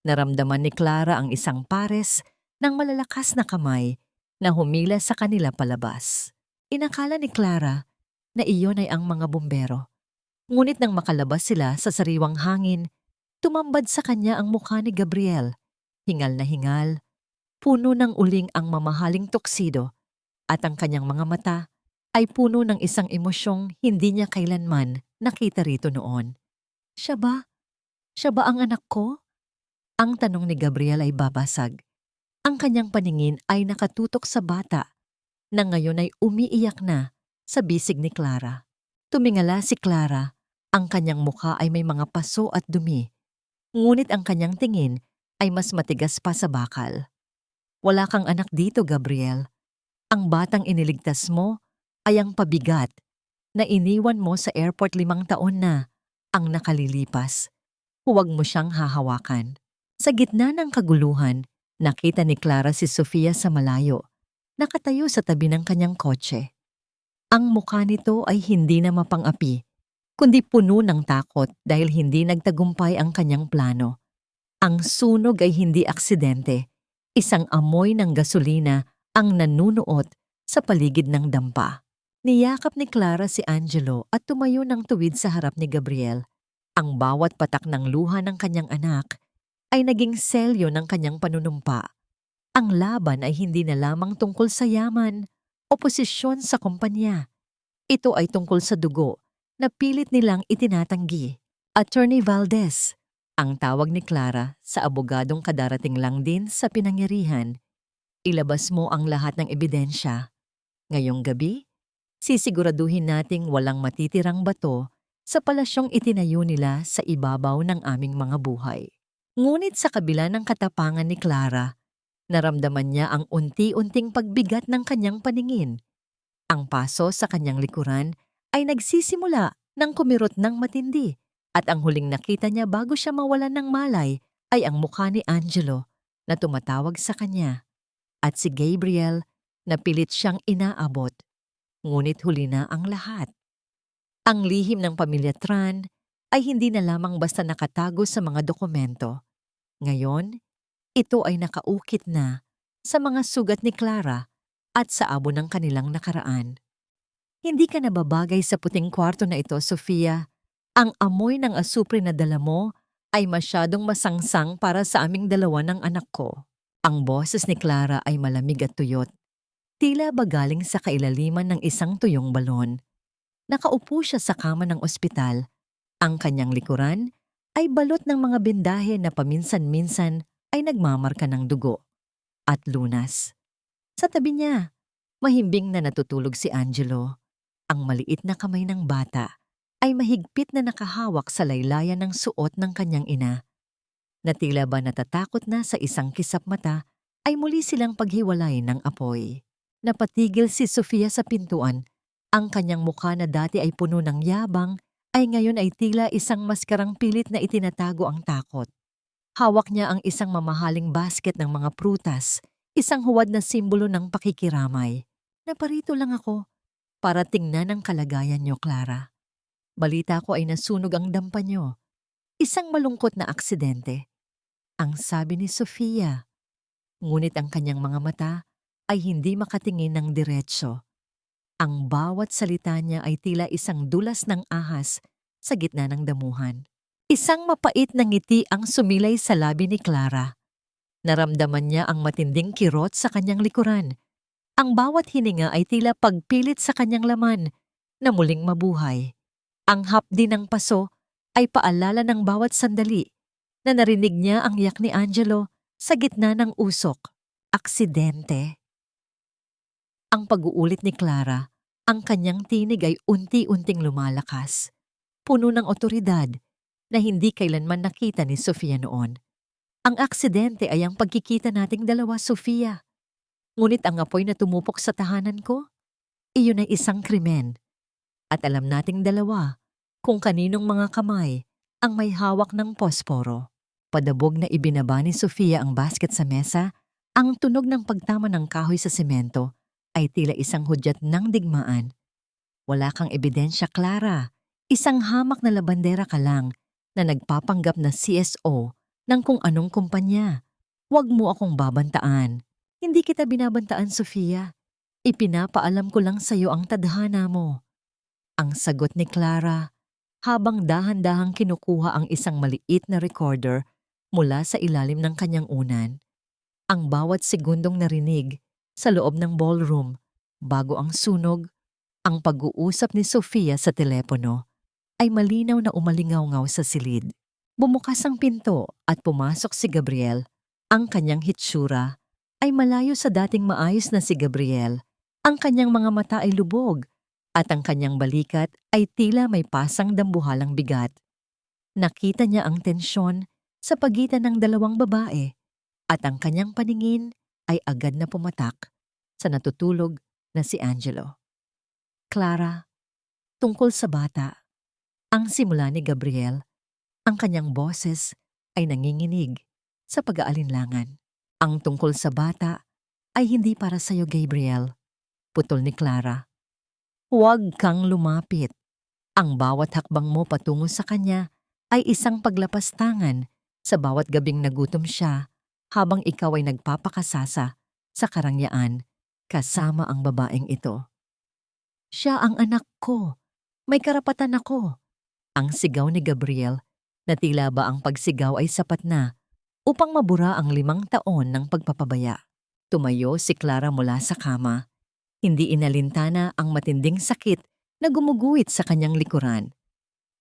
naramdaman ni Clara ang isang pares ng malalakas na kamay na humila sa kanila palabas. Inakala ni Clara na iyon ay ang mga bumbero. Ngunit nang makalabas sila sa sariwang hangin, tumambad sa kanya ang mukha ni Gabriel. Hingal na hingal, puno ng uling ang mamahaling tuksido at ang kanyang mga mata ay puno ng isang emosyong hindi niya kailanman nakita rito noon. Siya ba? Siya ba ang anak ko? Ang tanong ni Gabriel ay babasag. Ang kanyang paningin ay nakatutok sa bata na ngayon ay umiiyak na sa bisig ni Clara. Tumingala si Clara, ang kanyang mukha ay may mga paso at dumi. Ngunit ang kanyang tingin ay mas matigas pa sa bakal. Wala kang anak dito, Gabriel. Ang batang iniligtas mo ay ang pabigat na iniwan mo sa airport 5 taon na ang nakalilipas. Huwag mo siyang hahawakan. Sa gitna ng kaguluhan, nakita ni Clara si Sofia sa malayo, nakatayo sa tabi ng kanyang kotse. Ang mukha nito ay hindi na mapang-api, kundi puno ng takot dahil hindi nagtagumpay ang kanyang plano. Ang sunog ay hindi aksidente, isang amoy ng gasolina ang nanunuot sa paligid ng dampa. Niyakap ni Clara si Angelo at tumayo ng tuwid sa harap ni Gabriel. Ang bawat patak ng luha ng kanyang anak ay naging selyo ng kanyang panunumpa. Ang laban ay hindi na lamang tungkol sa yaman o posisyon sa kumpanya. Ito ay tungkol sa dugo na pilit nilang itinatanggi. Attorney Valdez, ang tawag ni Clara sa abogadong kadarating lang din sa pinangyarihan. Ilabas mo ang lahat ng ebidensya. Ngayong gabi, sisiguraduhin nating walang matitirang bato sa palasyong itinayo nila sa ibabaw ng aming mga buhay. Ngunit sa kabila ng katapangan ni Clara, naramdaman niya ang unti-unting pagbigat ng kanyang paningin. Ang paso sa kanyang likuran ay nagsisimula ng kumirot ng matindi at ang huling nakita niya bago siya mawalan ng malay ay ang mukha ni Angelo na tumatawag sa kanya at si Gabriel na pilit siyang inaabot. Ngunit huli na ang lahat. Ang lihim ng pamilya Tran ay hindi na lamang basta nakatago sa mga dokumento. Ngayon, ito ay nakaukit na sa mga sugat ni Clara at sa abo ng kanilang nakaraan. Hindi ka nababagay sa puting kwarto na ito, Sofia. Ang amoy ng asupre na dala mo ay masyadong masangsang para sa aming dalawa ng anak ko. Ang boses ni Clara ay malamig at tuyot. Tila ba galing sa kailaliman ng isang tuyong balon. Nakaupo siya sa kama ng ospital. Ang kanyang likuran ay balot ng mga bendahe na paminsan-minsan ay nagmamarka ng dugo at lunas. Sa tabi niya, mahimbing na natutulog si Angelo. Ang maliit na kamay ng bata ay mahigpit na nakahawak sa laylayan ng suot ng kanyang ina. Na tila ba natatakot na sa isang kisap mata ay muli silang paghiwalay ng apoy. Napatigil si Sofia sa pintuan. Ang kanyang mukha na dati ay puno ng yabang ay ngayon ay tila isang maskarang pilit na itinatago ang takot. Hawak niya ang isang mamahaling basket ng mga prutas, isang huwad na simbolo ng pakikiramay. Naparito lang ako para tingnan ang kalagayan niyo, Clara. Balita ko ay nasunog ang dampa niyo. Isang malungkot na aksidente. Ang sabi ni Sofia. Ngunit ang kanyang mga mata ay hindi makatingin ng diretso. Ang bawat salita niya ay tila isang dulas ng ahas sa gitna ng damuhan. Isang mapait na ngiti ang sumilay sa labi ni Clara. Naramdaman niya ang matinding kirot sa kanyang likuran. Ang bawat hininga ay tila pagpilit sa kanyang laman na muling mabuhay. Ang hapdi ng paso ay paalala ng bawat sandali na narinig niya ang iyak ni Angelo sa gitna ng usok. Aksidente. Ang pag-uulit ni Clara, ang kanyang tinig ay unti-unting lumalakas. Puno ng otoridad na hindi kailanman nakita ni Sofia noon. Ang aksidente ay ang pagkikita nating dalawa, Sofia. Ngunit ang apoy na tumupok sa tahanan ko, iyon ay isang krimen. At alam nating dalawa kung kaninong mga kamay ang may hawak ng posporo. Padabog na ibinaba ni Sofia ang basket sa mesa, ang tunog ng pagtama ng kahoy sa semento ay tila isang hudyat ng digmaan. Wala kang ebidensya, Clara. Isang hamak na labandera ka lang na nagpapanggap na CSO ng kung anong kumpanya. Huwag mo akong babantaan. Hindi kita binabantaan, Sofia. Ipinapaalam ko lang sa'yo ang tadhana mo. Ang sagot ni Clara, habang dahan-dahang kinukuha ang isang maliit na recorder mula sa ilalim ng kanyang unan. Ang bawat segundong narinig sa loob ng ballroom bago ang sunog, ang pag-uusap ni Sofia sa telepono ay malinaw na umalingaw-ngaw sa silid. Bumukas ang pinto at pumasok si Gabriel. Ang kanyang hitsura ay malayo sa dating maayos na si Gabriel. Ang kanyang mga mata ay lubog at ang kanyang balikat ay tila may pasang dambuhalang bigat. Nakita niya ang tensyon sa pagitan ng dalawang babae at ang kanyang paningin ay agad na pumatak sa natutulog na si Angelo. Clara, tungkol sa bata, ang simula ni Gabriel, ang kanyang boses ay nanginginig sa pag-aalinlangan. Ang tungkol sa bata ay hindi para sa'yo, Gabriel, putol ni Clara. Huwag kang lumapit. Ang bawat hakbang mo patungo sa kanya ay isang paglapastangan sa bawat gabing nagutom siya habang ikaw ay nagpapakasasa sa karangyaan kasama ang babaeng ito. Siya ang anak ko. May karapatan ako. Ang sigaw ni Gabriel na tila ba ang pagsigaw ay sapat na upang mabura ang 5 taon ng pagpapabaya. Tumayo si Clara mula sa kama. Hindi inalintana ang matinding sakit na gumuguhit sa kanyang likuran.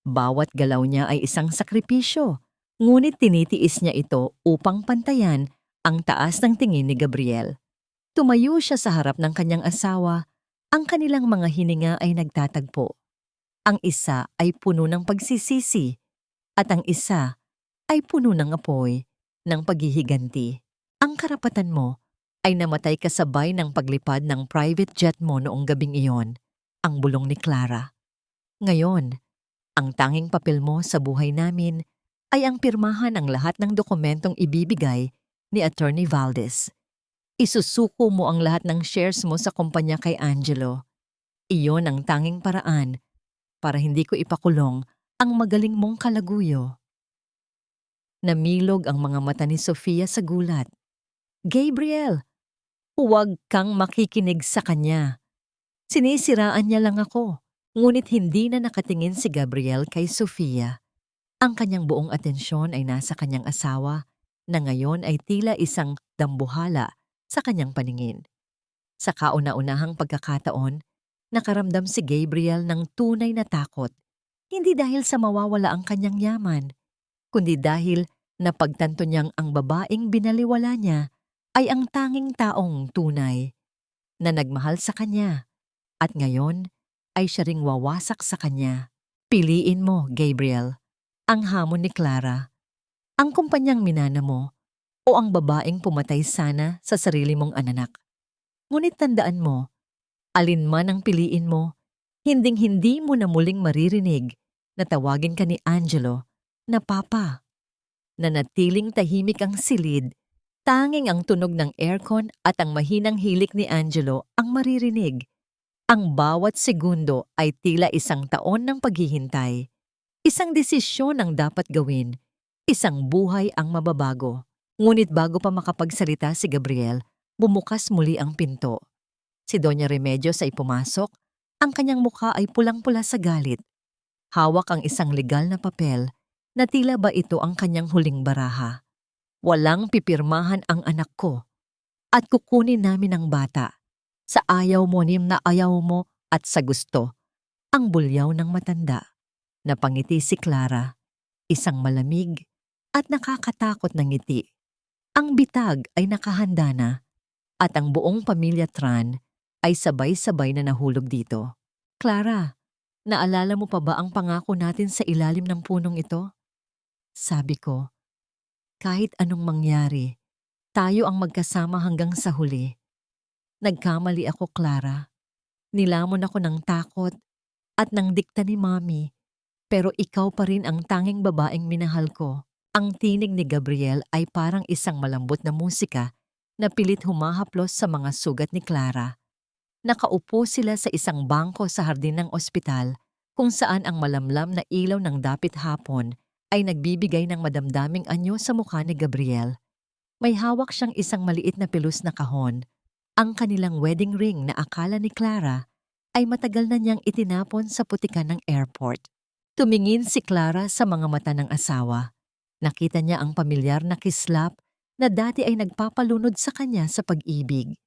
Bawat galaw niya ay isang sakripisyo, ngunit tinitiis niya ito upang pantayan ang taas ng tingin ni Gabriel. Tumayo siya sa harap ng kanyang asawa. Ang kanilang mga hininga ay nagtatagpo. Ang isa ay puno ng pagsisisi at ang isa ay puno ng apoy ng paghihiganti. Ang karapatan mo ay namatay kasabay ng paglipad ng private jet mo noong gabing iyon, ang bulong ni Clara. Ngayon, ang tanging papel mo sa buhay namin ay ang pirmahan ng lahat ng dokumentong ibibigay ni Attorney Valdez. Isusuko mo ang lahat ng shares mo sa kumpanya kay Angelo. Iyon ang tanging paraan para hindi ko ipakulong ang magaling mong kalaguyo. Namilog ang mga mata ni Sofia sa gulat. Gabriel, huwag kang makikinig sa kanya. Sinisiraan niya lang ako. Ngunit hindi na nakatingin si Gabriel kay Sofia. Ang kanyang buong atensyon ay nasa kanyang asawa na ngayon ay tila isang dambuhala sa kanyang paningin. Sa kauna-unahang pagkakataon, nakaramdam si Gabriel ng tunay na takot. Hindi dahil sa mawawala ang kanyang yaman, kundi dahil napagtanto niyang ang babaeng binaliwala niya ay ang tanging taong tunay na nagmahal sa kanya at ngayon ay siya ring wawasak sa kanya. Piliin mo, Gabriel, ang hamon ni Clara, ang kumpanyang minana mo o ang babaeng pumatay sana sa sarili mong anak. Ngunit tandaan mo, alin man ang piliin mo, hinding-hindi mo na muling maririnig na tawagin ka ni Angelo na Papa. Nanatiling tahimik ang silid, tanging ang tunog ng aircon at ang mahinang hilik ni Angelo ang maririnig. Ang bawat segundo ay tila 1 taon ng paghihintay. Isang desisyon ang dapat gawin, isang buhay ang mababago. Ngunit bago pa makapagsalita si Gabriel, bumukas muli ang pinto. Si Doña Remedios ay pumasok, ang kanyang mukha ay pulang-pula sa galit. Hawak ang isang legal na papel na tila ba ito ang kanyang huling baraha. Walang pipirmahan ang anak ko at kukunin namin ang bata. Sa ayaw mo na ayaw mo at sa gusto. Ang bulyaw ng matanda. Napangiti si Clara, isang malamig at nakakatakot na ngiti. Ang bitag ay nakahanda na at ang buong pamilya Tran ay sabay-sabay na nahulog dito. Clara, naalala mo pa ba ang pangako natin sa ilalim ng punong ito? Sabi ko, kahit anong mangyari, tayo ang magkasama hanggang sa huli. Nagkamali ako, Clara. Nilamon ako ng takot at ng dikta ni Mommy, pero ikaw pa rin ang tanging babaeng minahal ko. Ang tinig ni Gabriel ay parang isang malambot na musika na pilit humahaplos sa mga sugat ni Clara. Nakaupo sila sa isang bangko sa hardin ng ospital kung saan ang malamlam na ilaw ng dapit hapon ay nagbibigay ng madamdaming anyo sa mukha ni Gabriel. May hawak siyang isang maliit na pilus na kahon. Ang kanilang wedding ring na akala ni Clara ay matagal na niyang itinapon sa putikan ng airport. Tumingin si Clara sa mga mata ng asawa. Nakita niya ang pamilyar na kislap na dati ay nagpapalunod sa kanya sa pag-ibig.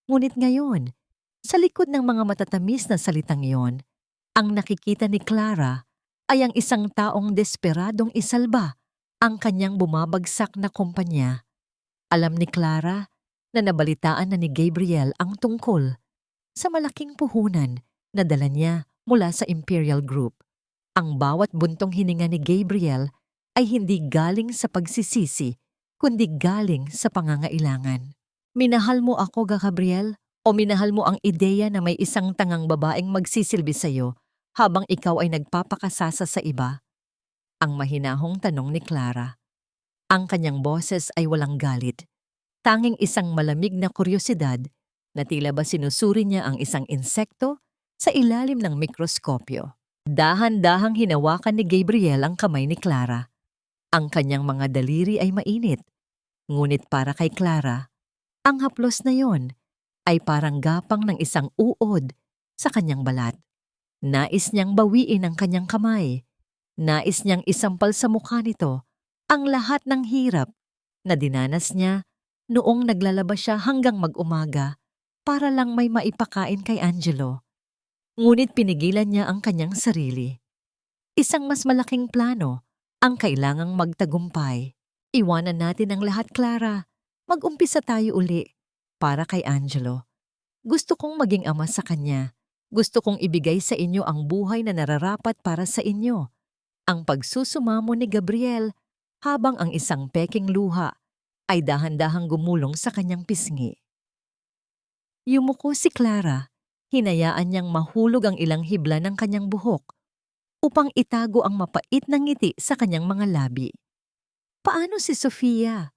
Ngunit ngayon, sa likod ng mga matatamis na salitang iyon, ang nakikita ni Clara ay ang isang taong desperadong isalba ang kanyang bumabagsak na kumpanya. Alam ni Clara na nabalitaan na ni Gabriel ang tungkol sa malaking puhunan na dala niya mula sa Imperial Group. Ang bawat buntong hininga ni Gabriel ay hindi galing sa pagsisisi, kundi galing sa pangangailangan. Minahal mo ako, Gabriel? O minahal mo ang ideya na may isang tangang babaeng magsisilbi sa'yo habang ikaw ay nagpapakasasa sa iba? Ang mahinahong tanong ni Clara. Ang kanyang boses ay walang galit. Tanging isang malamig na kuryosidad na tila ba sinusuri niya ang isang insekto sa ilalim ng mikroskopyo. Dahan-dahang hinawakan ni Gabriel ang kamay ni Clara. Ang kanyang mga daliri ay mainit. Ngunit para kay Clara, ang haplos na yon ay parang gapang ng isang uod sa kanyang balat. Nais niyang bawiin ang kanyang kamay. Nais niyang isampal sa mukha nito ang lahat ng hirap na dinanas niya noong naglalabas siya hanggang mag-umaga para lang may maipakain kay Angelo. Ngunit pinigilan niya ang kanyang sarili. Isang mas malaking plano ang kailangang magtagumpay. Iwanan natin ang lahat, Clara. Mag-umpisa tayo uli para kay Angelo. Gusto kong maging ama sa kanya. Gusto kong ibigay sa inyo ang buhay na nararapat para sa inyo. Ang pagsusumamo ni Gabriel habang ang isang peking luha ay dahan-dahang gumulong sa kanyang pisngi. Yumuko si Clara. Hinayaan niyang mahulog ang ilang hibla ng kanyang buhok upang itago ang mapait na ngiti sa kanyang mga labi. Paano si Sofia?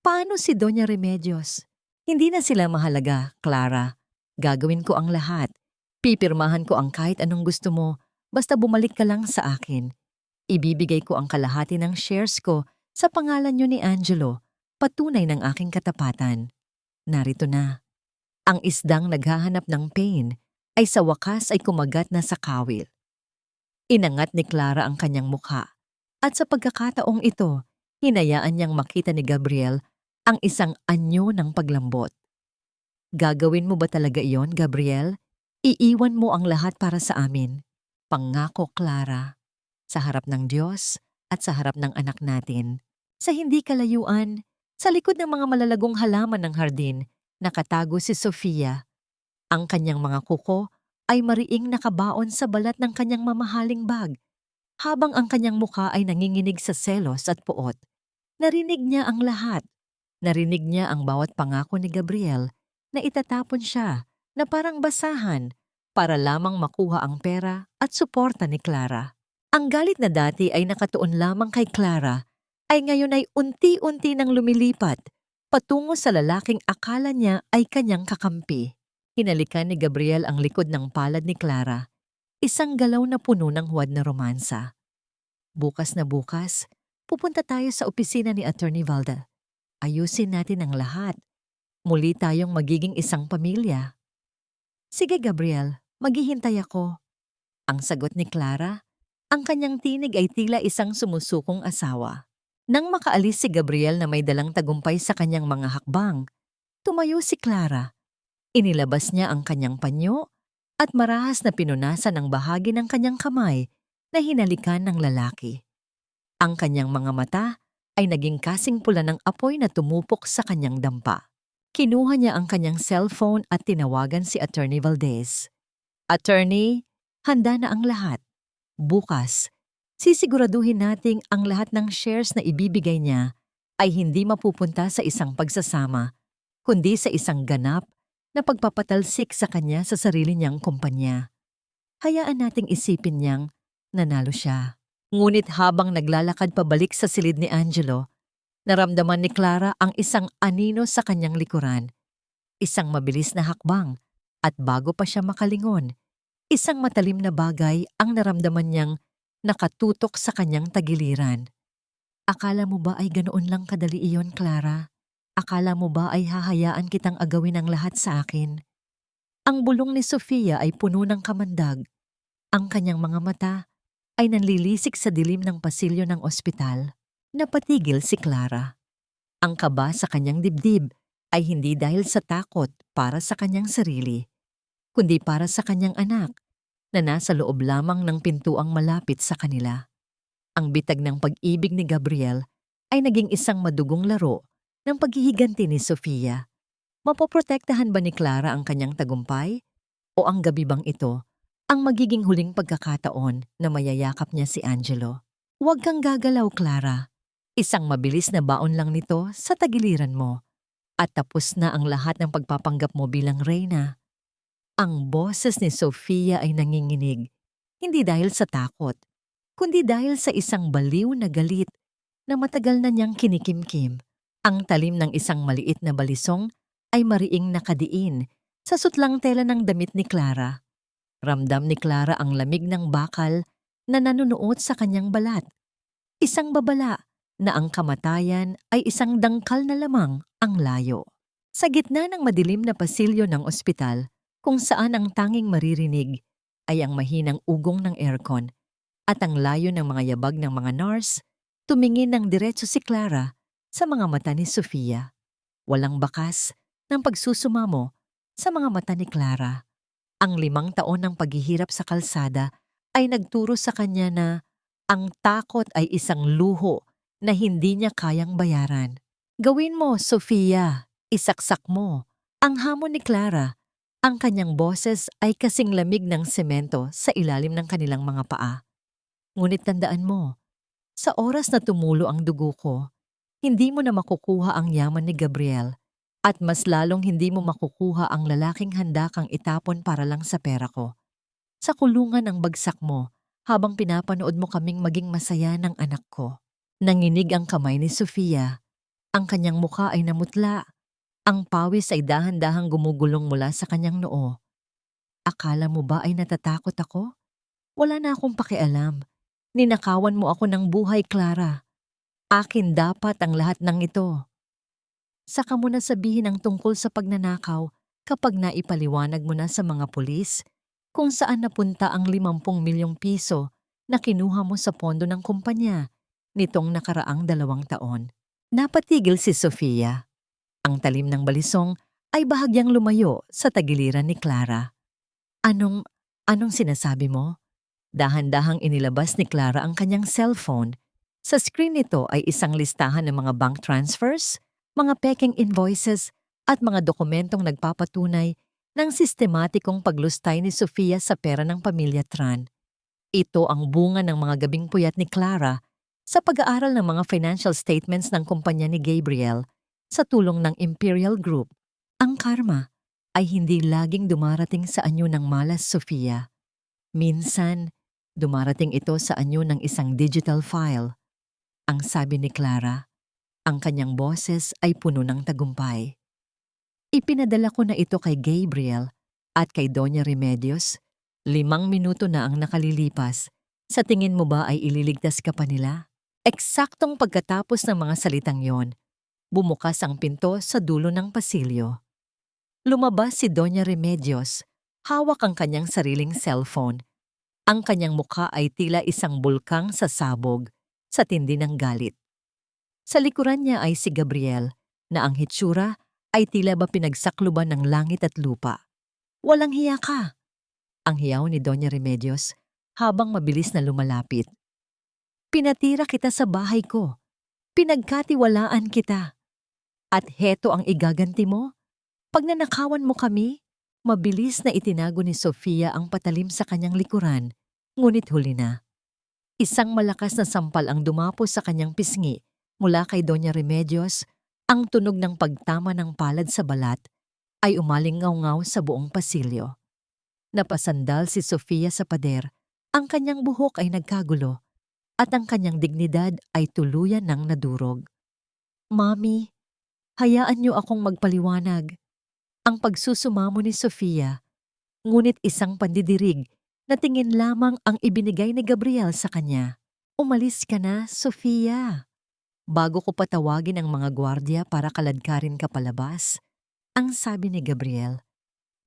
Paano si Doña Remedios? Hindi na sila mahalaga, Clara. Gagawin ko ang lahat. Pipirmahan ko ang kahit anong gusto mo, basta bumalik ka lang sa akin. Ibibigay ko ang kalahati ng shares ko sa pangalan niyo ni Angelo, patunay ng aking katapatan. Narito na. Ang isdang naghahanap ng pain ay sa wakas ay kumagat na sa kawil. Inangat ni Clara ang kanyang mukha at sa pagkakataong ito, hinayaan niyang makita ni Gabriel ang isang anyo ng paglambot. Gagawin mo ba talaga iyon, Gabriel? Iiwan mo ang lahat para sa amin. Pangako, Clara. Sa harap ng Diyos at sa harap ng anak natin. Sa hindi kalayuan, sa likod ng mga malalagong halaman ng hardin, nakatago si Sofia. Ang kanyang mga kuko ay mariing nakabaon sa balat ng kanyang mamahaling bag, habang ang kanyang mukha ay nanginginig sa selos at puot. Narinig niya ang lahat. Narinig niya ang bawat pangako ni Gabriel na itatapon siya na parang basahan para lamang makuha ang pera at suporta ni Clara. Ang galit na dati ay nakatuon lamang kay Clara ay ngayon ay unti-unti nang lumilipat patungo sa lalaking akala niya ay kanyang kakampi. Hinalikan ni Gabriel ang likod ng palad ni Clara, isang galaw na puno ng huwad na romansa. Bukas na bukas, pupunta tayo sa opisina ni Attorney Valda. Ayusin natin ang lahat. Muli tayong magiging isang pamilya. Sige, Gabriel, maghihintay ako. Ang sagot ni Clara, ang kanyang tinig ay tila isang sumusukong asawa. Nang makaalis si Gabriel na may dalang tagumpay sa kanyang mga hakbang, tumayo si Clara. Inilabas niya ang kanyang panyo at marahas na pinunasan ang bahagi ng kanyang kamay na hinalikan ng lalaki. Ang kanyang mga mata ay naging kasing pula ng apoy na tumupok sa kanyang dampa. Kinuha niya ang kanyang cellphone at tinawagan si Attorney Valdez. Attorney, handa na ang lahat. Bukas, sisiguraduhin nating ang lahat ng shares na ibibigay niya ay hindi mapupunta sa isang pagsasama, kundi sa isang ganap na pagpapatalsik sa kanya sa sarili niyang kumpanya. Hayaan nating isipin niyang nanalo siya. Ngunit habang naglalakad pabalik sa silid ni Angelo, naramdaman ni Clara ang isang anino sa kanyang likuran. Isang mabilis na hakbang at bago pa siya makalingon, isang matalim na bagay ang naramdaman niyang nakatutok sa kanyang tagiliran. Akala mo ba ay ganoon lang kadali iyon, Clara? Akala mo ba ay hahayaan kitang agawin ang lahat sa akin? Ang bulong ni Sofia ay puno ng kamandag. Ang kanyang mga mata ay nanlilisik sa dilim ng pasilyo ng ospital. Napatigil si Clara. Ang kaba sa kanyang dibdib ay hindi dahil sa takot para sa kanyang sarili, kundi para sa kanyang anak na nasa loob lamang ng pintuang malapit sa kanila. Ang bitag ng pag-ibig ni Gabriel ay naging isang madugong laro ng paghihiganti ni Sofia. Mapoprotektahan ba ni Clara ang kanyang tagumpay? O ang gabi bang ito ang magiging huling pagkakataon na mayayakap niya si Angelo? Huwag kang gagalaw, Clara. Isang mabilis na baon lang nito sa tagiliran mo. At tapos na ang lahat ng pagpapanggap mo bilang reyna. Ang boses ni Sofia ay nanginginig, hindi dahil sa takot, kundi dahil sa isang baliw na galit na matagal na niyang kinikimkim. Ang talim ng isang maliit na balisong ay mariing nakadiin sa sutlang tela ng damit ni Clara. Ramdam ni Clara ang lamig ng bakal na nanunuot sa kanyang balat. Isang babala na ang kamatayan ay isang dangkal na lamang ang layo. Sa gitna ng madilim na pasilyo ng ospital, kung saan ang tanging maririnig ay ang mahinang ugong ng aircon at ang layo ng mga yabag ng mga nurse, tumingin ng diretso si Clara sa mga mata ni Sofia. Walang bakas ng pagsusumamo sa mga mata ni Clara. Ang 5 taon ng paghihirap sa kalsada ay nagturo sa kanya na ang takot ay isang luho na hindi niya kayang bayaran. Gawin mo, Sofia. Isaksak mo. Ang hamon ni Clara. Ang kanyang boses ay kasing lamig ng semento sa ilalim ng kanilang mga paa. Ngunit tandaan mo, sa oras na tumulo ang dugo ko, hindi mo na makukuha ang yaman ni Gabriel at mas lalong hindi mo makukuha ang lalaking handa kang itapon para lang sa pera ko. Sa kulungan ang bagsak mo habang pinapanood mo kaming maging masaya ng anak ko. Nanginig ang kamay ni Sofia. Ang kanyang mukha ay namutla. Ang pawis ay dahan-dahang gumugulong mula sa kanyang noo. Akala mo ba ay natatakot ako? Wala na akong pakialam. Ninakawan mo ako ng buhay, Clara. Akin dapat ang lahat ng ito. Saka mo na sabihin ang tungkol sa pagnanakaw kapag naipaliwanag mo na sa mga pulis kung saan napunta ang 50 milyong piso na kinuha mo sa pondo ng kumpanya nitong nakaraang 2 taon. Napatigil si Sofia. Ang talim ng balisong ay bahagyang lumayo sa tagiliran ni Clara. Anong sinasabi mo? Dahan-dahang inilabas ni Clara ang kanyang cellphone. Sa screen nito ay isang listahan ng mga bank transfers, mga peking invoices at mga dokumentong nagpapatunay ng sistematikong paglustay ni Sofia sa pera ng pamilya Tran. Ito ang bunga ng mga gabing puyat ni Clara sa pag-aaral ng mga financial statements ng kumpanya ni Gabriel sa tulong ng Imperial Group. Ang karma ay hindi laging dumarating sa anyo ng malas, Sofia. Minsan, dumarating ito sa anyo ng isang digital file. Ang sabi ni Clara, ang kanyang boses ay puno ng tagumpay. Ipinadala ko na ito kay Gabriel at kay Doña Remedios. 5 minuto na ang nakalilipas. Sa tingin mo ba ay ililigtas ka pa nila? Eksaktong pagkatapos ng mga salitang yon, bumukas ang pinto sa dulo ng pasilyo. Lumabas si Doña Remedios, hawak ang kanyang sariling cellphone. Ang kanyang mukha ay tila isang bulkang sasabog sa tindi ng galit. Sa likuran niya ay si Gabriel, na ang hitsura ay tila ba pinagsakluban ng langit at lupa. Walang hiya ka! Ang hiyaw ni Doña Remedios habang mabilis na lumalapit. Pinatira kita sa bahay ko. Pinagkatiwalaan kita. At heto ang igaganti mo? Pag nanakawan mo kami, mabilis na itinago ni Sofia ang patalim sa kanyang likuran, ngunit huli na. Isang malakas na sampal ang dumapo sa kanyang pisngi mula kay Doña Remedios. Ang tunog ng pagtama ng palad sa balat ay umalingaw-ngaw sa buong pasilyo. Napasandal si Sofia sa pader, ang kanyang buhok ay nagkagulo at ang kanyang dignidad ay tuluyan ng nadurog. Mami, hayaan niyo akong magpaliwanag. Ang pagsusumamo ni Sofia, ngunit isang pandidirig na tingin lamang ang ibinigay ni Gabriel sa kanya. Umalis ka na, Sofia. Bago ko patawagin ang mga gwardya para kaladkarin ka palabas, ang sabi ni Gabriel.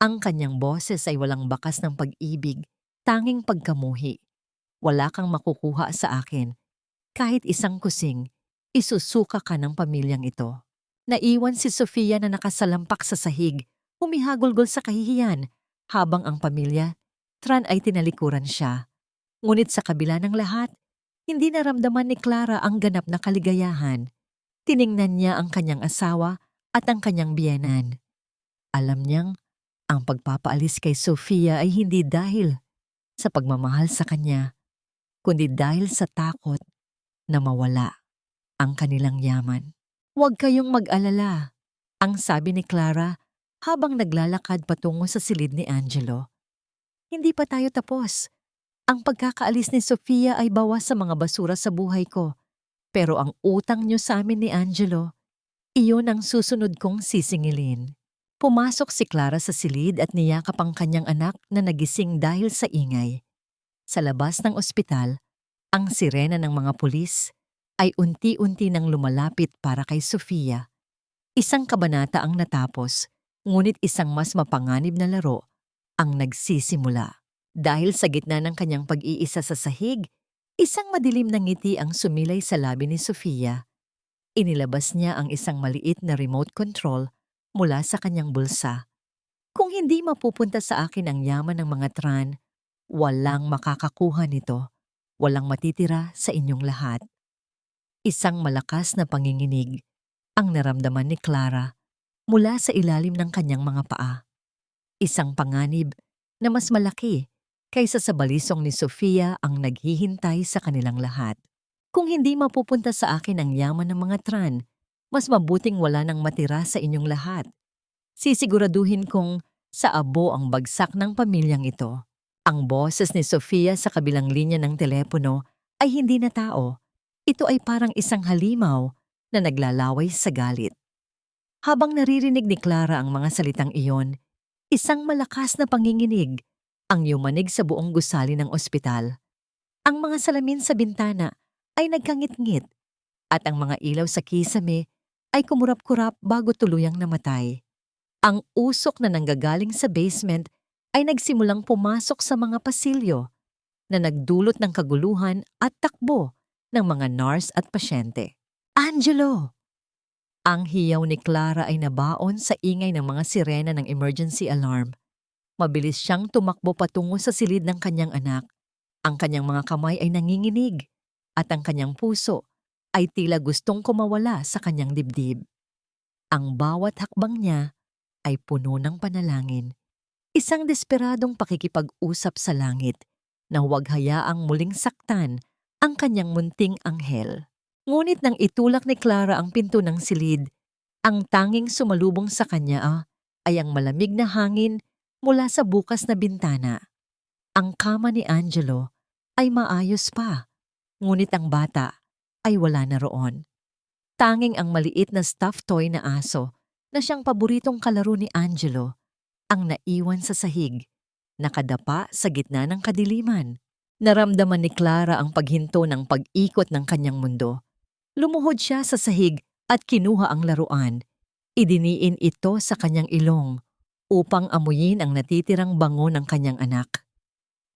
Ang kanyang boses ay walang bakas ng pag-ibig, tanging pagkamuhi. Wala kang makukuha sa akin. Kahit isang kusing, isusuka ka ng pamilyang ito. Naiwan si Sofia na nakasalampak sa sahig, humihagulgol sa kahihiyan, habang ang pamilya, Tran ay tinalikuran siya. Ngunit sa kabila ng lahat, hindi naramdaman ni Clara ang ganap na kaligayahan. Tiningnan niya ang kanyang asawa at ang kanyang biyenan. Alam niyang ang pagpapaalis kay Sofia ay hindi dahil sa pagmamahal sa kanya, kundi dahil sa takot na mawala ang kanilang yaman. "Huwag kayong mag-alala," ang sabi ni Clara habang naglalakad patungo sa silid ni Angelo. "Hindi pa tayo tapos. Ang pagkakaalis ni Sofia ay bawas sa mga basura sa buhay ko. Pero ang utang niyo sa amin ni Angelo, iyon ang susunod kong sisingilin." Pumasok si Clara sa silid at niyakap ang kanyang anak na nagising dahil sa ingay. Sa labas ng ospital, ang sirena ng mga pulis ay unti-unti nang lumalapit para kay Sofia. Isang kabanata ang natapos, ngunit isang mas mapanganib na laro ang nagsisimula. Dahil sa gitna ng kanyang pag-iisa sa sahig, isang madilim na ngiti ang sumilay sa labi ni Sofia. Inilabas niya ang isang maliit na remote control mula sa kanyang bulsa. "Kung hindi mapupunta sa akin ang yaman ng mga Tran, walang makakakuha nito. Walang matitira sa inyong lahat." Isang malakas na panginginig ang naramdaman ni Clara mula sa ilalim ng kanyang mga paa. Isang panganib na mas malaki kaysa sa balisong ni Sofia ang naghihintay sa kanilang lahat. "Kung hindi mapupunta sa akin ang yaman ng mga Tran, mas mabuting wala nang matira sa inyong lahat. Sisiguraduhin kong sa abo ang bagsak ng pamilyang ito." Ang boses ni Sofia sa kabilang linya ng telepono ay hindi na tao. Ito ay parang isang halimaw na naglalaway sa galit. Habang naririnig ni Clara ang mga salitang iyon, isang malakas na panginginig ang yumanig sa buong gusali ng ospital. Ang mga salamin sa bintana ay nagkangit-ngit at ang mga ilaw sa kisame ay kumurap-kurap bago tuluyang namatay. Ang usok na nanggagaling sa basement ay nagsimulang pumasok sa mga pasilyo na nagdulot ng kaguluhan at takbo ng mga nurse at pasyente. "Angelo!" Ang hiyaw ni Clara ay nabaon sa ingay ng mga sirena ng emergency alarm. Mabilis siyang tumakbo patungo sa silid ng kanyang anak. Ang kanyang mga kamay ay nanginginig at ang kanyang puso ay tila gustong kumawala sa kanyang dibdib. Ang bawat hakbang niya ay puno ng panalangin. Isang desperadong pakikipag-usap sa langit na huwag hayaang muling saktan ang kanyang munting anghel. Ngunit nang itulak ni Clara ang pinto ng silid, ang tanging sumalubong sa kanya ay ang malamig na hangin mula sa bukas na bintana. Ang kama ni Angelo ay maayos pa, ngunit ang bata ay wala na roon. Tanging ang maliit na stuffed toy na aso na siyang paboritong kalaro ni Angelo ang naiwan sa sahig, nakadapa sa gitna ng kadiliman. Naramdaman ni Clara ang paghinto ng pag-ikot ng kanyang mundo. Lumuhod siya sa sahig at kinuha ang laruan. Idiniin ito sa kanyang ilong upang amuyin ang natitirang bango ng kanyang anak.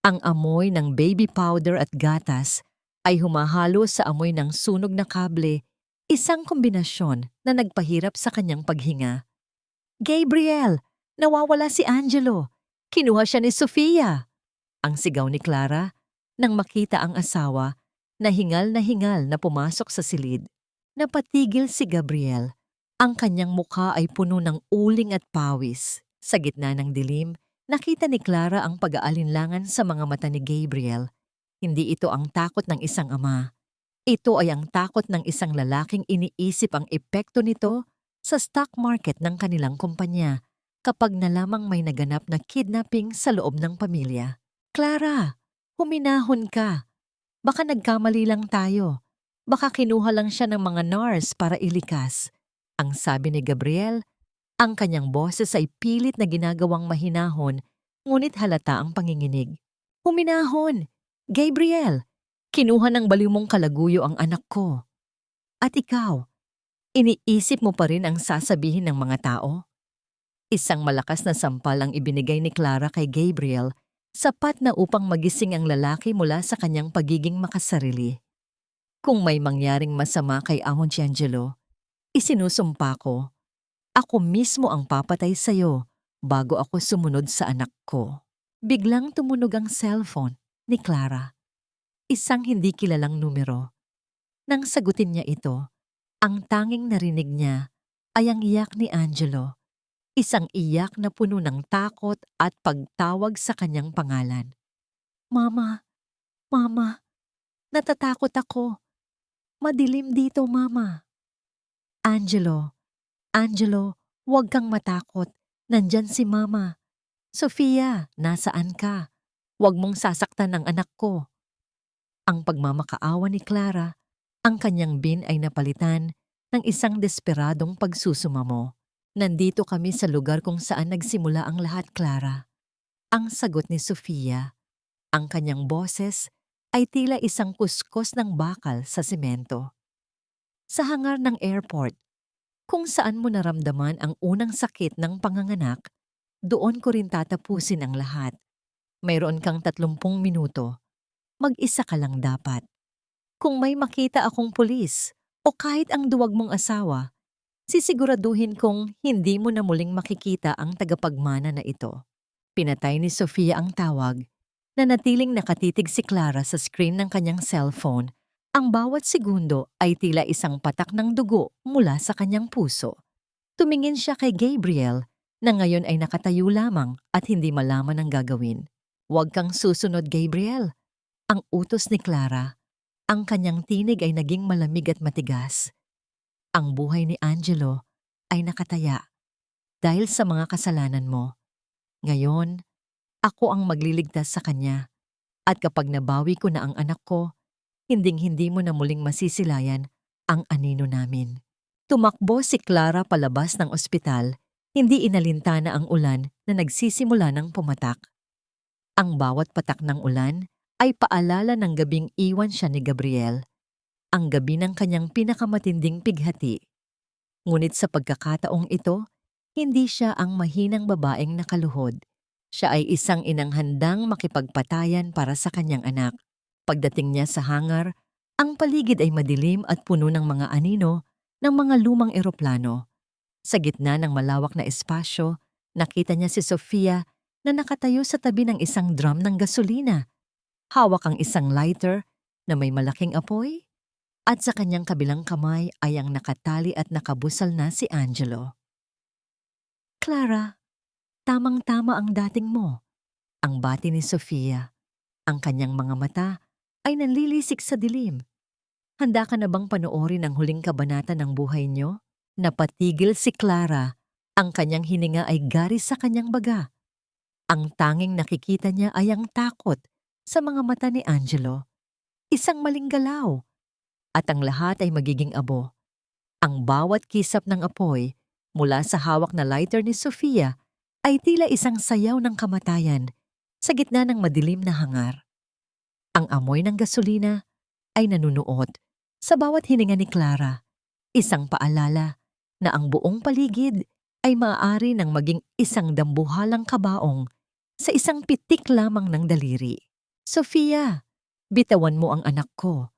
Ang amoy ng baby powder at gatas ay humahalo sa amoy ng sunog na kable, isang kombinasyon na nagpahirap sa kanyang paghinga. "Gabriel! Nawawala si Angelo! Kinuha siya ni Sofia!" Ang sigaw ni Clara nang makita ang asawa na hingal na pumasok sa silid. Napatigil si Gabriel. Ang kanyang mukha ay puno ng uling at pawis. Sa gitna ng dilim, nakita ni Clara ang pag-aalinlangan sa mga mata ni Gabriel. Hindi ito ang takot ng isang ama. Ito ay ang takot ng isang lalaking iniisip ang epekto nito sa stock market ng kanilang kumpanya kapag nalamang may naganap na kidnapping sa loob ng pamilya. "Clara, huminahon ka. Baka nagkamali lang tayo. Baka kinuha lang siya ng mga nurse para ilikas." Ang sabi ni Gabriel, ang kanyang boses ay pilit na ginagawang mahinahon, ngunit halata ang panginginig. "Huminahon! Gabriel, kinuha ng baliw mong kalaguyo ang anak ko. At ikaw, iniisip mo pa rin ang sasabihin ng mga tao?" Isang malakas na sampal ang ibinigay ni Clara kay Gabriel, sapat na upang magising ang lalaki mula sa kanyang pagiging makasarili. Kung may mangyaring masama kay Amo Angelo, Isinusumpa ko, ako mismo ang papatay sa'yo bago ako sumunod sa anak ko. Biglang tumunog ang cellphone ni Clara. Isang hindi kilalang numero. Nang sagutin niya ito, ang tanging narinig niya ay ang iyak ni Angelo. Isang iyak na puno ng takot at pagtawag sa kanyang pangalan. Mama, Mama, natatakot ako. Madilim dito, Mama. Angelo, Angelo, huwag kang matakot. Nandyan si Mama. Sofia, nasaan ka? Huwag mong sasaktan ang anak ko. Ang pagmamakaawa ni Clara, ang kanyang bin ay napalitan ng isang desperadong pagsusumamo. Nandito kami sa lugar kung saan nagsimula ang lahat, Clara. Ang sagot ni Sofia, ang kanyang boses ay tila isang kuskos ng bakal sa semento. Sa hangar ng airport, kung saan mo naramdaman ang unang sakit ng panganganak, doon ko rin tatapusin ang lahat. Mayroon kang 30 minuto. Mag-isa ka lang dapat. Kung may makita akong pulis o kahit ang duwag mong asawa, sisiguraduhin kong hindi mo na muling makikita ang tagapagmana na ito. Pinatay ni Sofia ang tawag. Nanatiling nakatitig si Clara sa screen ng kanyang cellphone. Ang bawat segundo ay tila isang patak ng dugo mula sa kanyang puso. Tumingin siya kay Gabriel na ngayon ay nakatayo lamang at hindi malaman ang gagawin. Huwag kang susunod, Gabriel. Ang utos ni Clara. Ang kanyang tinig ay naging malamig at matigas. Ang buhay ni Angelo ay nakataya dahil sa mga kasalanan mo. Ngayon, ako ang magliligtas sa kanya. At kapag nabawi ko na ang anak ko, hinding-hindi mo na muling masisilayan ang anino namin. Tumakbo si Clara palabas ng ospital, hindi inalintana ang ulan na nagsisimula ng pumatak. Ang bawat patak ng ulan ay paalala ng gabing iwan siya ni Gabriel, ang gabi ng kanyang pinakamatinding pighati. Ngunit sa pagkakataong ito, hindi siya ang mahinang babaeng nakaluhod. Siya ay isang inang handang makipagpatayan para sa kanyang anak. Pagdating niya sa hangar, ang paligid ay madilim at puno ng mga anino ng mga lumang eroplano. Sa gitna ng malawak na espasyo, nakita niya si Sofia na nakatayo sa tabi ng isang drum ng gasolina. Hawak ang isang lighter na may malaking apoy at sa kanyang kabilang kamay ay ang nakatali at nakabusal na si Angelo. Clara, tamang-tama ang dating mo. Ang bati ni Sofia. Ang kanyang mga mata ay nanlilisik sa dilim. Handa ka na bang panoorin ang huling kabanata ng buhay niyo? Napatigil si Clara. Ang kanyang hininga ay garis sa kanyang baga. Ang tanging nakikita niya ay ang takot sa mga mata ni Angelo. Isang maling galaw. At ang lahat ay magiging abo. Ang bawat kisap ng apoy mula sa hawak na lighter ni Sofia ay tila isang sayaw ng kamatayan sa gitna ng madilim na hangar. Ang amoy ng gasolina ay nanunuot sa bawat hininga ni Clara, isang paalala na ang buong paligid ay maaari nang maging isang dambuhalang kabaong sa isang pitik lamang ng daliri. Sofia, bitawan mo ang anak ko.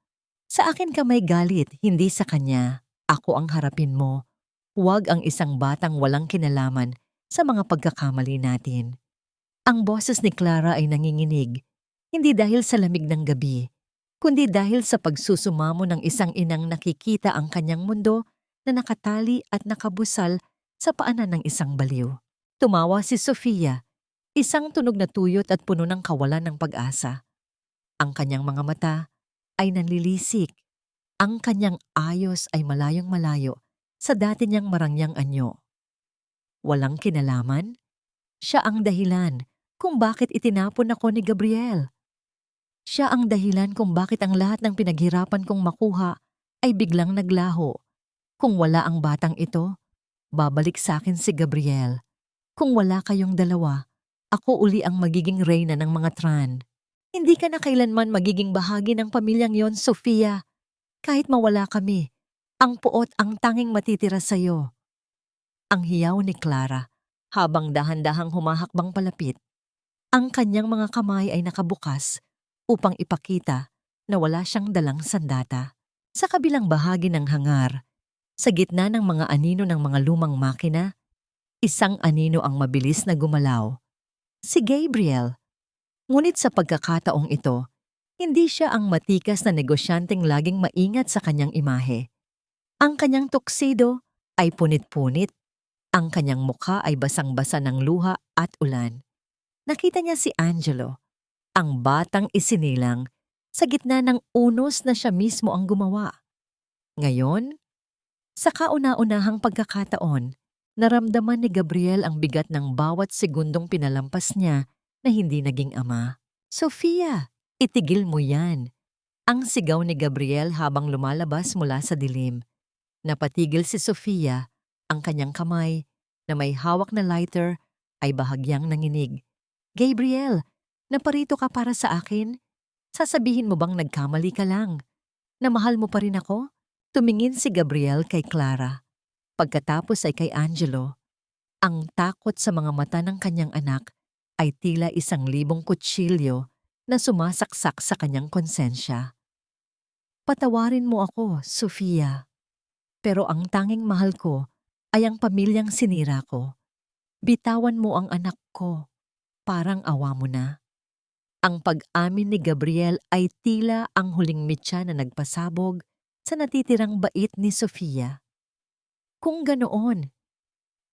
Sa akin ka may galit, hindi sa kanya. Ako ang harapin mo. Huwag ang isang batang walang kinalaman sa mga pagkakamali natin. Ang boses ni Clara ay nanginginig, hindi dahil sa lamig ng gabi, kundi dahil sa pagsusumamo ng isang inang nakikita ang kanyang mundo na nakatali at nakabusal sa paanan ng isang baliw. Tumawa si Sofia, isang tunog na tuyot at puno ng kawalan ng pag-asa. Ang kanyang mga mata ay nanlilisik. Ang kanyang ayos ay malayong malayo sa dati niyang marangyang anyo. Walang kinalaman? Siya ang dahilan kung bakit itinapon ako ni Gabriel. Siya ang dahilan kung bakit ang lahat ng pinaghirapan kong makuha ay biglang naglaho. Kung wala ang batang ito, babalik sa akin si Gabriel. Kung wala kayong dalawa, ako uli ang magiging reyna ng mga Tran. Hindi ka na kailanman magiging bahagi ng pamilyang yon, Sofia. Kahit mawala kami, ang puot ang tanging matitira sa'yo. Ang hiyaw ni Clara habang dahan-dahang humahakbang palapit. Ang kanyang mga kamay ay nakabukas upang ipakita na wala siyang dalang sandata. Sa kabilang bahagi ng hangar, Sa gitna ng mga anino ng mga lumang makina, isang anino ang mabilis na gumalaw. Si Gabriel. Ngunit sa pagkakataong ito, hindi siya ang matikas na negosyanteng laging maingat sa kanyang imahe. Ang kanyang tuksido ay punit-punit, ang kanyang mukha ay basang-basa ng luha at ulan. Nakita niya si Angelo, ang batang isinilang, sa gitna ng unos na siya mismo ang gumawa. Ngayon, sa kauna-unahang pagkakataon, naramdaman ni Gabriel ang bigat ng bawat segundong pinalampas niya na hindi naging ama. Sofia, itigil mo yan. Ang sigaw ni Gabriel habang lumalabas mula sa dilim. Napatigil si Sofia, ang kanyang kamay na may hawak na lighter ay bahagyang nanginig. Gabriel, naparito ka para sa akin? Sasabihin mo bang nagkamali ka lang? Na mahal mo pa rin ako? Tumingin si Gabriel kay Clara. Pagkatapos ay kay Angelo. Ang takot sa mga mata ng kanyang anak ay tila 1,000 kutsilyo na sumasaksak sa kanyang konsensya. Patawarin mo ako, Sofia. Pero ang tanging mahal ko ay ang pamilyang sinira ko. Bitawan mo ang anak ko. Parang awa mo na. Ang pag-amin ni Gabriel ay tila ang huling mitya na nagpasabog sa natitirang bait ni Sofia. Kung ganoon,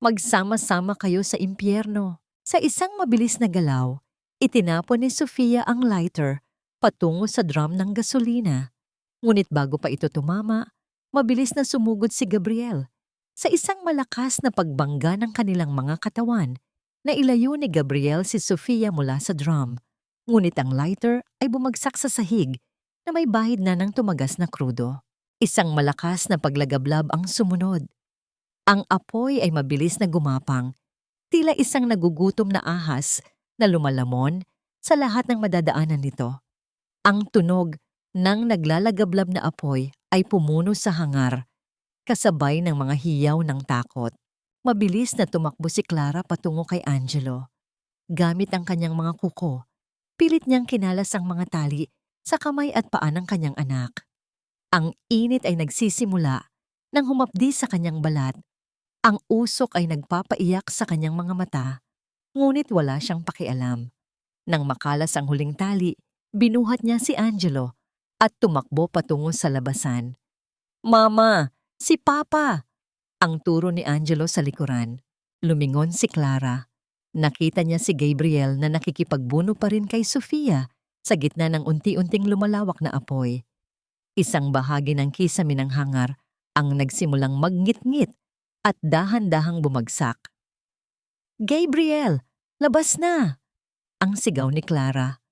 magsama-sama kayo sa impyerno. Sa isang mabilis na galaw, itinapon ni Sofia ang lighter patungo sa drum ng gasolina. Ngunit bago pa ito tumama, mabilis na sumugod si Gabriel. Sa isang malakas na pagbangga ng kanilang mga katawan, nailayo ni Gabriel si Sofia mula sa drum. Ngunit ang lighter ay bumagsak sa sahig na may bahid na ng tumagas na krudo. Isang malakas na paglagablab ang sumunod. Ang apoy ay mabilis na gumapang, tila isang nagugutom na ahas na lumalamon sa lahat ng madadaanan nito. Ang tunog ng naglalagablab na apoy ay pumuno sa hangar, kasabay ng mga hiyaw ng takot. Mabilis na tumakbo si Clara patungo kay Angelo. Gamit ang kanyang mga kuko, pilit niyang kinalas ang mga tali sa kamay at paa ng kanyang anak. Ang init ay nagsisimula nang humapdi sa kanyang balat. Ang usok ay nagpapaiyak sa kanyang mga mata, ngunit wala siyang pakialam. Nang makalas ang huling tali, binuhat niya si Angelo at tumakbo patungo sa labasan. "Mama, si Papa!" Ang turo ni Angelo sa likuran. Lumingon si Clara. Nakita niya si Gabriel na nakikipagbuno pa rin kay Sofia sa gitna ng unti-unting lumalawak na apoy. Isang bahagi ng kisame ng hangar ang nagsimulang magngit-ngit at dahan-dahang bumagsak. "Gabriel, labas na!" Ang sigaw ni Clara.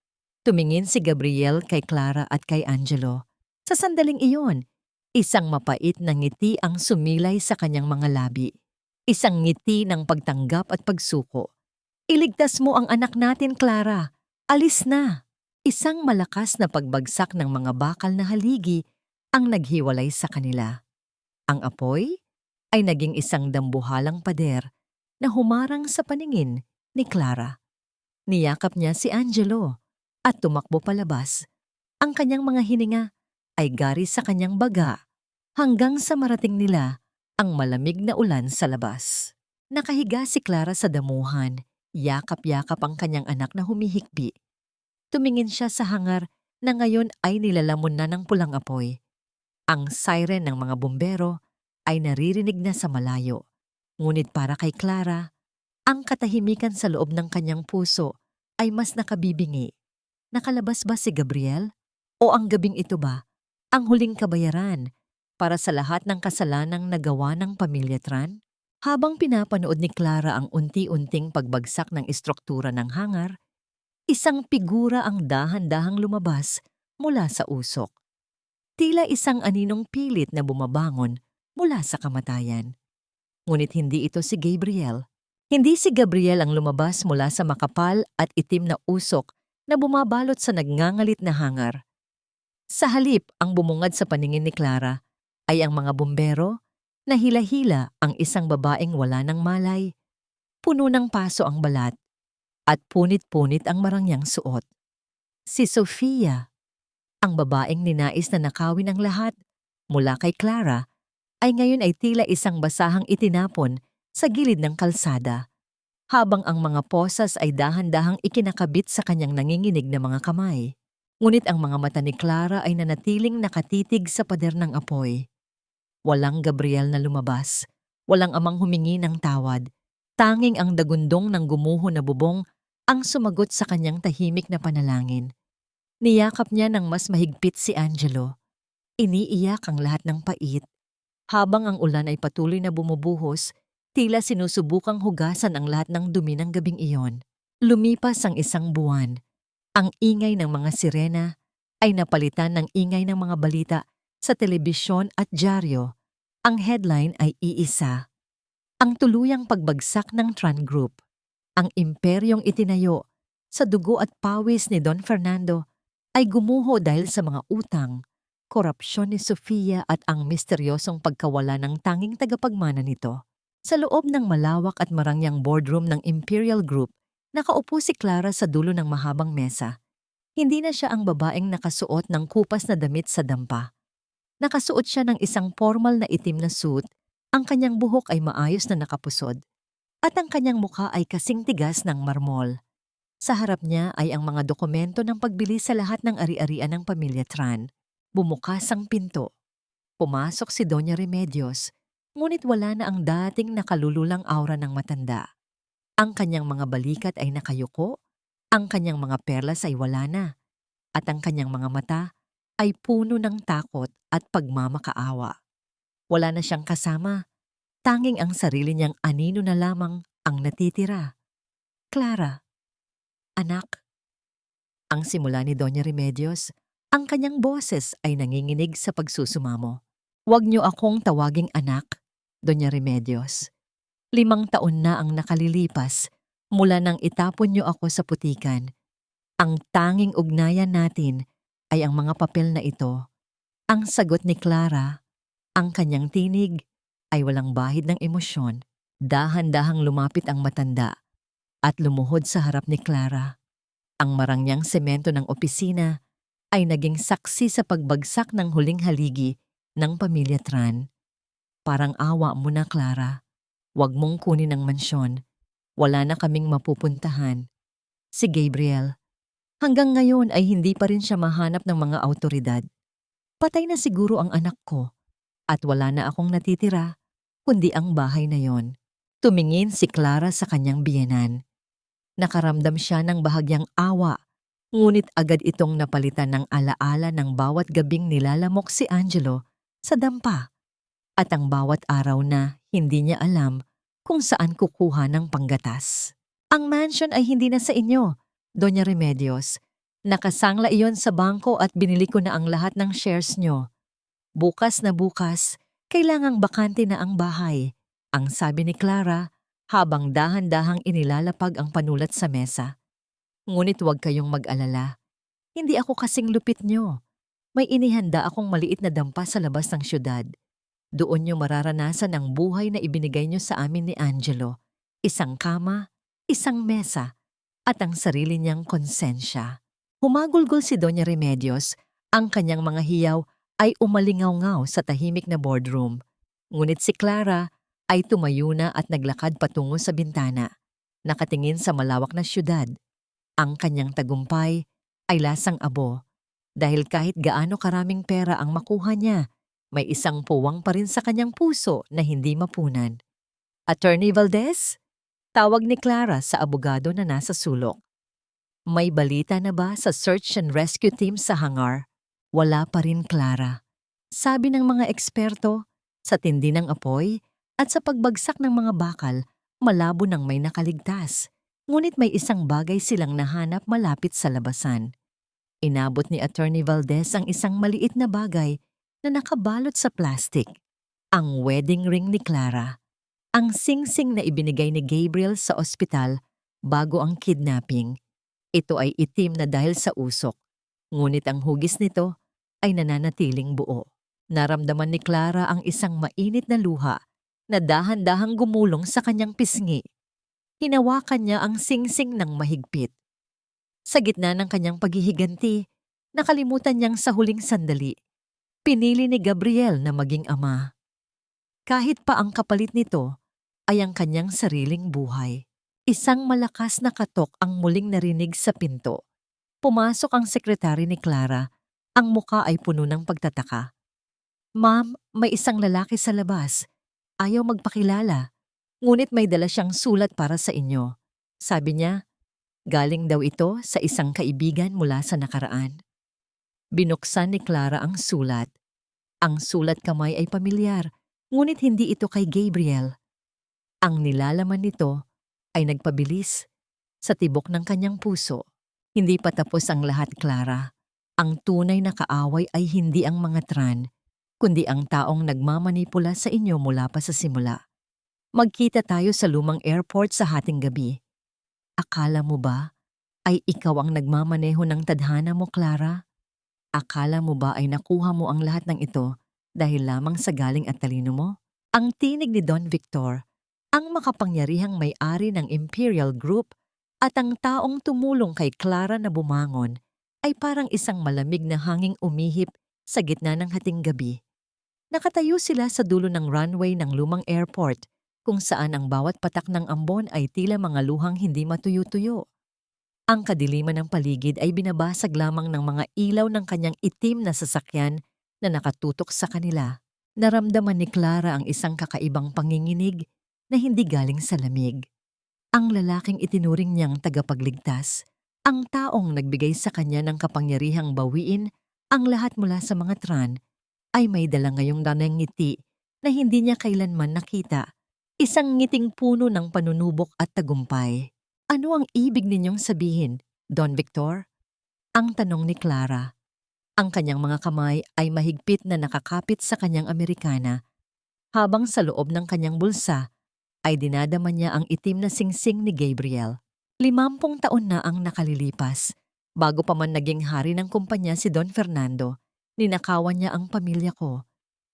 Tumingin si Gabriel kay Clara at kay Angelo. Sa sandaling iyon, isang mapait na ngiti ang sumilay sa kanyang mga labi. Isang ngiti ng pagtanggap at pagsuko. "Iligtas mo ang anak natin, Clara. Alis na!" Isang malakas na pagbagsak ng mga bakal na haligi ang naghiwalay sa kanila. Ang apoy ay naging isang dambuhalang pader na humarang sa paningin ni Clara. Niyakap niya si Angelo at tumakbo palabas. Ang kanyang mga hininga ay garis sa kanyang baga hanggang sa marating nila ang malamig na ulan sa labas. Nakahiga si Clara sa damuhan, yakap-yakap ang kanyang anak na humihikbi. Tumingin siya sa hangar na ngayon ay nilalamon na ng pulang apoy. Ang siren ng mga bumbero ay naririnig na sa malayo. Ngunit para kay Clara, ang katahimikan sa loob ng kanyang puso ay mas nakabibingi. Nakalabas ba si Gabriel? O ang gabing ito ba ang huling kabayaran para sa lahat ng kasalanang nagawa ng pamilya Tran? Habang pinapanood ni Clara ang unti-unting pagbagsak ng istruktura ng hangar, isang figura ang dahan-dahang lumabas mula sa usok. Tila isang aninong pilit na bumabangon mula sa kamatayan. Ngunit hindi ito si Gabriel. Hindi si Gabriel ang lumabas mula sa makapal at itim na usok na bumabalot sa nagngangalit na hangar. Sa halip, ang bumungad sa paningin ni Clara ay ang mga bumbero na hila-hila ang isang babaeng wala ng malay. Puno ng paso ang balat at punit-punit ang marangyang suot. Si Sofia, ang babaeng ninais na nakawin ang lahat mula kay Clara ay ngayon ay tila isang basahang itinapon sa gilid ng kalsada, habang ang mga posas ay dahan-dahang ikinakabit sa kanyang nanginginig na mga kamay. Ngunit ang mga mata ni Clara ay nanatiling nakatitig sa pader ng apoy. Walang Gabriel na lumabas, walang amang humingi ng tawad. Tanging ang dagundong ng gumuho na bubong ang sumagot sa kanyang tahimik na panalangin. Niyakap niya ng mas mahigpit si Angelo. Iniiyak ang lahat ng pait. Habang ang ulan ay patuloy na bumubuhos, tila sinusubukang hugasan ang lahat ng dumi ng gabing iyon. Lumipas ang isang buwan. Ang ingay ng mga sirena ay napalitan ng ingay ng mga balita sa telebisyon at dyaryo. Ang headline ay iisa: ang tuluyang pagbagsak ng Tran Group. Ang imperyong itinayo sa dugo at pawis ni Don Fernando ay gumuho dahil sa mga utang, korupsyon ni Sofia at ang misteryosong pagkawala ng tanging tagapagmana nito. Sa loob ng malawak at marangyang boardroom ng Imperial Group, nakaupo si Clara sa dulo ng mahabang mesa. Hindi na siya ang babaeng nakasuot ng kupas na damit sa dampa. Nakasuot siya ng isang formal na itim na suit, ang kanyang buhok ay maayos na nakapusod, at ang kanyang mukha ay kasing tigas ng marmol. Sa harap niya ay ang mga dokumento ng pagbili sa lahat ng ari-arian ng pamilya Tran. Bumukas ang pinto. Pumasok si Doña Remedios, ngunit wala na ang dating nakalululang aura ng matanda. Ang kanyang mga balikat ay nakayuko, ang kanyang mga perlas ay wala na, at ang kanyang mga mata ay puno ng takot at pagmamakaawa. Wala na siyang kasama, tanging ang sarili niyang anino na lamang ang natitira. Clara, anak. Ang simula ni Doña Remedios, ang kanyang boses ay nanginginig sa pagsusumamo. Huwag niyo akong tawaging anak, Doña Remedios. 5 taon na ang nakalilipas mula nang itapon niyo ako sa putikan. Ang tanging ugnayan natin ay ang mga papel na ito. Ang sagot ni Clara, ang kanyang tinig ay walang bahid ng emosyon. Dahan-dahang lumapit ang matanda at lumuhod sa harap ni Clara. Ang marangyang semento ng opisina ay naging saksi sa pagbagsak ng huling haligi ng pamilya Tran. Parang awa mo na, Clara. Huwag mong kunin ang mansyon. Wala na kaming mapupuntahan. Si Gabriel, hanggang ngayon ay hindi pa rin siya mahanap ng mga awtoridad. Patay na siguro ang anak ko at wala na akong natitira kundi ang bahay na yon. Tumingin si Clara sa kanyang biyenan. Nakaramdam siya ng bahagyang awa, ngunit agad itong napalitan ng alaala ng bawat gabing nilalamok si Angelo sa dampa at ang bawat araw na hindi niya alam kung saan kukuha ng panggatas. Ang mansion ay hindi na sa inyo, Doña Remedios. Nakasangla iyon sa bangko at binili ko na ang lahat ng shares nyo. Bukas na bukas, kailangang bakante na ang bahay, ang sabi ni Clara habang dahan-dahang inilalapag ang panulat sa mesa. Ngunit huwag kayong mag-alala. Hindi ako kasing lupit nyo. May inihanda akong maliit na dampa sa labas ng syudad. Doon nyo mararanasan ang buhay na ibinigay nyo sa amin ni Angelo. Isang kama, isang mesa, at ang sarili niyang konsensya. Humagulgol si Doña Remedios, ang kanyang mga hiyaw ay umalingaw-ngaw sa tahimik na boardroom. Ngunit si Clara ay tumayo na at naglakad patungo sa bintana, nakatingin sa malawak na syudad. Ang kanyang tagumpay ay lasang abo, dahil kahit gaano karaming pera ang makuha niya, may isang puwang pa rin sa kanyang puso na hindi mapunan. Attorney Valdez? Tawag ni Clara sa abogado na nasa sulok. May balita na ba sa search and rescue team sa hangar? Wala pa rin, Clara. Sabi ng mga eksperto, sa tindi ng apoy at sa pagbagsak ng mga bakal, malabo nang may nakaligtas. Ngunit may isang bagay silang nahanap malapit sa labasan. Inabot ni Attorney Valdez ang isang maliit na bagay na nakabalot sa plastic. Ang wedding ring ni Clara. Ang singsing na ibinigay ni Gabriel sa ospital bago ang kidnapping. Ito ay itim na dahil sa usok. Ngunit ang hugis nito ay nananatiling buo. Naramdaman ni Clara ang isang mainit na luha na dahan-dahang gumulong sa kanyang pisngi. Hinawakan niya ang singsing ng mahigpit. Sa gitna ng kanyang paghihiganti, nakalimutan niyang sa huling sandali. Pinili ni Gabriel na maging ama. Kahit pa ang kapalit nito ay ang kanyang sariling buhay. Isang malakas na katok ang muling narinig sa pinto. Pumasok ang sekretary ni Clara. Ang muka ay puno ng pagtataka. Ma'am, may isang lalaki sa labas. Ayaw magpakilala. Ngunit may dala siyang sulat para sa inyo. Sabi niya, galing daw ito sa isang kaibigan mula sa nakaraan. Binuksan ni Clara ang sulat. Ang sulat kamay ay pamilyar, ngunit hindi ito kay Gabriel. Ang nilalaman nito ay nagpabilis sa tibok ng kanyang puso. Hindi pa tapos ang lahat, Clara. Ang tunay na kaaway ay hindi ang mga tran, kundi ang taong nagmamanipula sa inyo mula pa sa simula. Magkita tayo sa lumang airport sa hating gabi. Akala mo ba ay ikaw ang nagmamaneho ng tadhana mo, Clara? Akala mo ba ay nakuha mo ang lahat ng ito dahil lamang sa galing at talino mo? Ang tinig ni Don Victor, ang makapangyarihang may-ari ng Imperial Group at ang taong tumulong kay Clara na bumangon ay parang isang malamig na hanging umihip sa gitna ng hating gabi. Nakatayo sila sa dulo ng runway ng lumang airport kung saan ang bawat patak ng ambon ay tila mga luhang hindi matuyo-tuyo. Ang kadiliman ng paligid ay binabasag lamang ng mga ilaw ng kanyang itim na sasakyan na nakatutok sa kanila. Naramdaman ni Clara ang isang kakaibang panginginig na hindi galing sa lamig. Ang lalaking itinuring niyang tagapagligtas, ang taong nagbigay sa kanya ng kapangyarihang bawiin ang lahat mula sa mga tran, ay may dala ngayong danang ngiti na hindi niya kailanman nakita. Isang ngiting puno ng panunubok at tagumpay. Ano ang ibig ninyong sabihin, Don Victor? Ang tanong ni Clara. Ang kanyang mga kamay ay mahigpit na nakakapit sa kanyang Amerikana, habang sa loob ng kanyang bulsa ay dinadama niya ang itim na singsing ni Gabriel. 50 taon na ang nakalilipas. Bago pa man naging hari ng kumpanya si Don Fernando, ninakawan niya ang pamilya ko.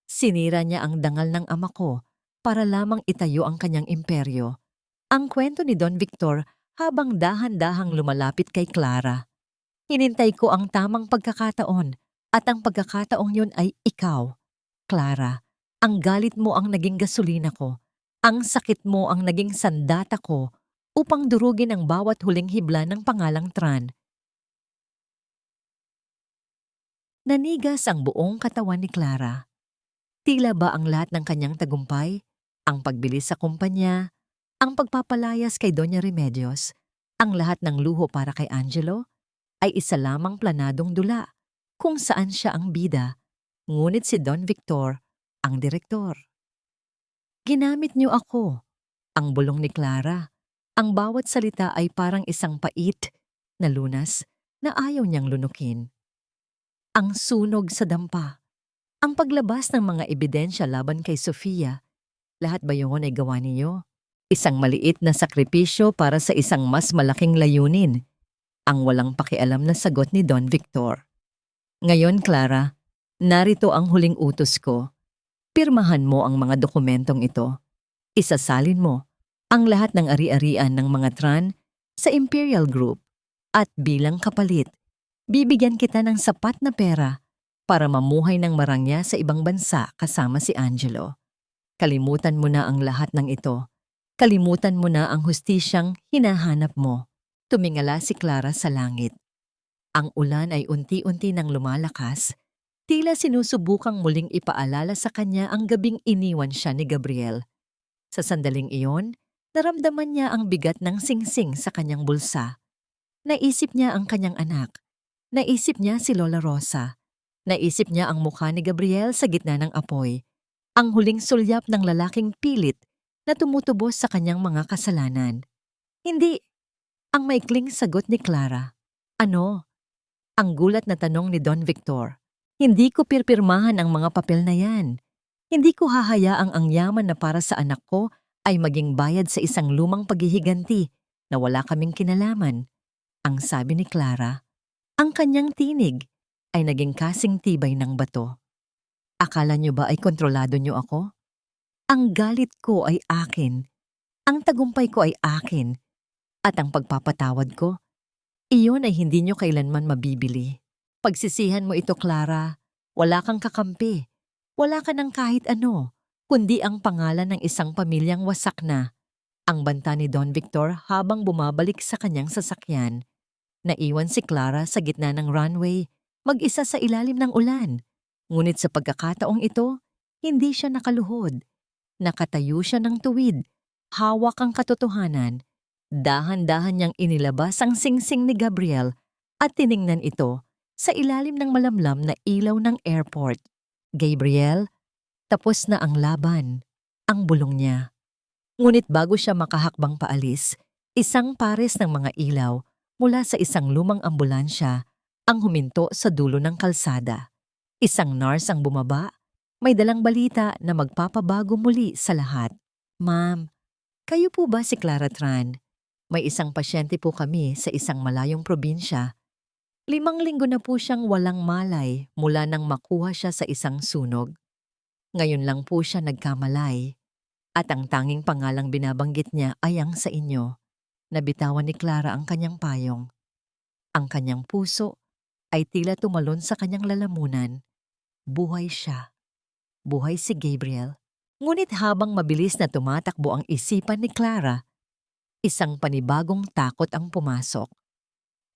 Sinira niya ang dangal ng ama ko para lamang itayo ang kanyang imperyo. Ang kwento ni Don Victor habang dahan-dahang lumalapit kay Clara. Hinintay ko ang tamang pagkakataon at ang pagkakataong yun ay ikaw. Clara, ang galit mo ang naging gasolina ko. Ang sakit mo ang naging sandata ko upang durugin ang bawat huling hibla ng pangalang Tran. Nanigas ang buong katawan ni Clara. Tila ba ang lahat ng kanyang tagumpay, ang pagbilis sa kumpanya, ang pagpapalayas kay Doña Remedios, ang lahat ng luho para kay Angelo, ay isa lamang planadong dula kung saan siya ang bida, ngunit si Don Victor ang direktor. Ginamit niyo ako, ang bulong ni Clara. Ang bawat salita ay parang isang pait na lunas na ayaw niyang lunukin. Ang sunog sa dampa, ang paglabas ng mga ebidensya laban kay Sofia, lahat ba yun ay gawa niyo? Isang maliit na sakripisyo para sa isang mas malaking layunin, ang walang pakialam na sagot ni Don Victor. Ngayon, Clara, narito ang huling utos ko. Pirmahan mo ang mga dokumentong ito. Isasalin mo ang lahat ng ari-arian ng mga tran sa Imperial Group at bilang kapalit, bibigyan kita ng sapat na pera para mamuhay ng marangya sa ibang bansa kasama si Angelo. Kalimutan mo na ang lahat ng ito. Kalimutan mo na ang hustisyang hinahanap mo. Tumingala si Clara sa langit. Ang ulan ay unti-unti nang lumalakas. Tila sinusubukang muling ipaalala sa kanya ang gabing iniwan siya ni Gabriel. Sa sandaling iyon, naramdaman niya ang bigat ng singsing sa kanyang bulsa. Naisip niya ang kanyang anak. Naisip niya si Lola Rosa. Naisip niya ang mukha ni Gabriel sa gitna ng apoy. Ang huling sulyap ng lalaking pilit na tumutubos sa kanyang mga kasalanan. Hindi. Ang maikling sagot ni Clara. Ano? Ang gulat na tanong ni Don Victor. Hindi ko pirpirmahan ang mga papel na yan. Hindi ko hahayaang ang yaman na para sa anak ko ay maging bayad sa isang lumang paghihiganti na wala kaming kinalaman. Ang sabi ni Clara. Ang kanyang tinig ay naging kasing tibay ng bato. Akala niyo ba ay kontrolado niyo ako? Ang galit ko ay akin. Ang tagumpay ko ay akin. At ang pagpapatawad ko, iyon ay hindi niyo kailanman mabibili. Pagsisihan mo ito, Clara. Wala kang kakampi. Wala ka ng kahit ano. kundi ang pangalan ng isang pamilyang wasak na. Ang banta ni Don Victor habang bumabalik sa kanyang sasakyan. Naiwan si Clara sa gitna ng runway, mag-isa sa ilalim ng ulan. Ngunit sa pagkakataong ito, hindi siya nakaluhod. Nakatayo siya ng tuwid, hawak ang katotohanan. Dahan-dahan niyang inilabas ang singsing ni Gabriel at tiningnan ito sa ilalim ng malamlam na ilaw ng airport. Gabriel, tapos na ang laban, ang bulong niya. Ngunit bago siya makahakbang paalis, isang pares ng mga ilaw mula sa isang lumang ambulansya ang huminto sa dulo ng kalsada. Isang nurse ang bumaba, may dalang balita na magpapabago muli sa lahat. Ma'am, kayo po ba si Clara Tran? May isang pasyente po kami sa isang malayong probinsya. 5 linggo na po siyang walang malay mula nang makuha siya sa isang sunog. Ngayon lang po siya nagkamalay at ang tanging pangalang binabanggit niya ay ang sa inyo. Nabitawan ni Clara ang kanyang payong. Ang kanyang puso ay tila tumalon sa kanyang lalamunan. Buhay siya. Buhay si Gabriel. Ngunit habang mabilis na tumatakbo ang isipan ni Clara, isang panibagong takot ang pumasok.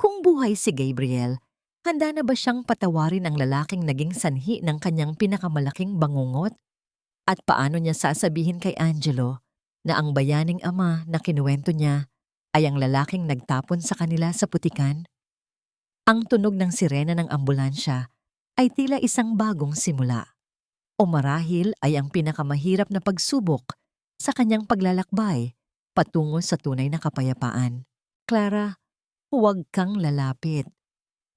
Kung buhay si Gabriel, handa na ba siyang patawarin ang lalaking naging sanhi ng kanyang pinakamalaking bangungot? At paano niya sasabihin kay Angelo na ang bayaning ama na kinuwento niya ay ang lalaking nagtapon sa kanila sa putikan? Ang tunog ng sirena ng ambulansya ay tila isang bagong simula. O marahil ay ang pinakamahirap na pagsubok sa kanyang paglalakbay patungo sa tunay na kapayapaan. Clara, huwag kang lalapit.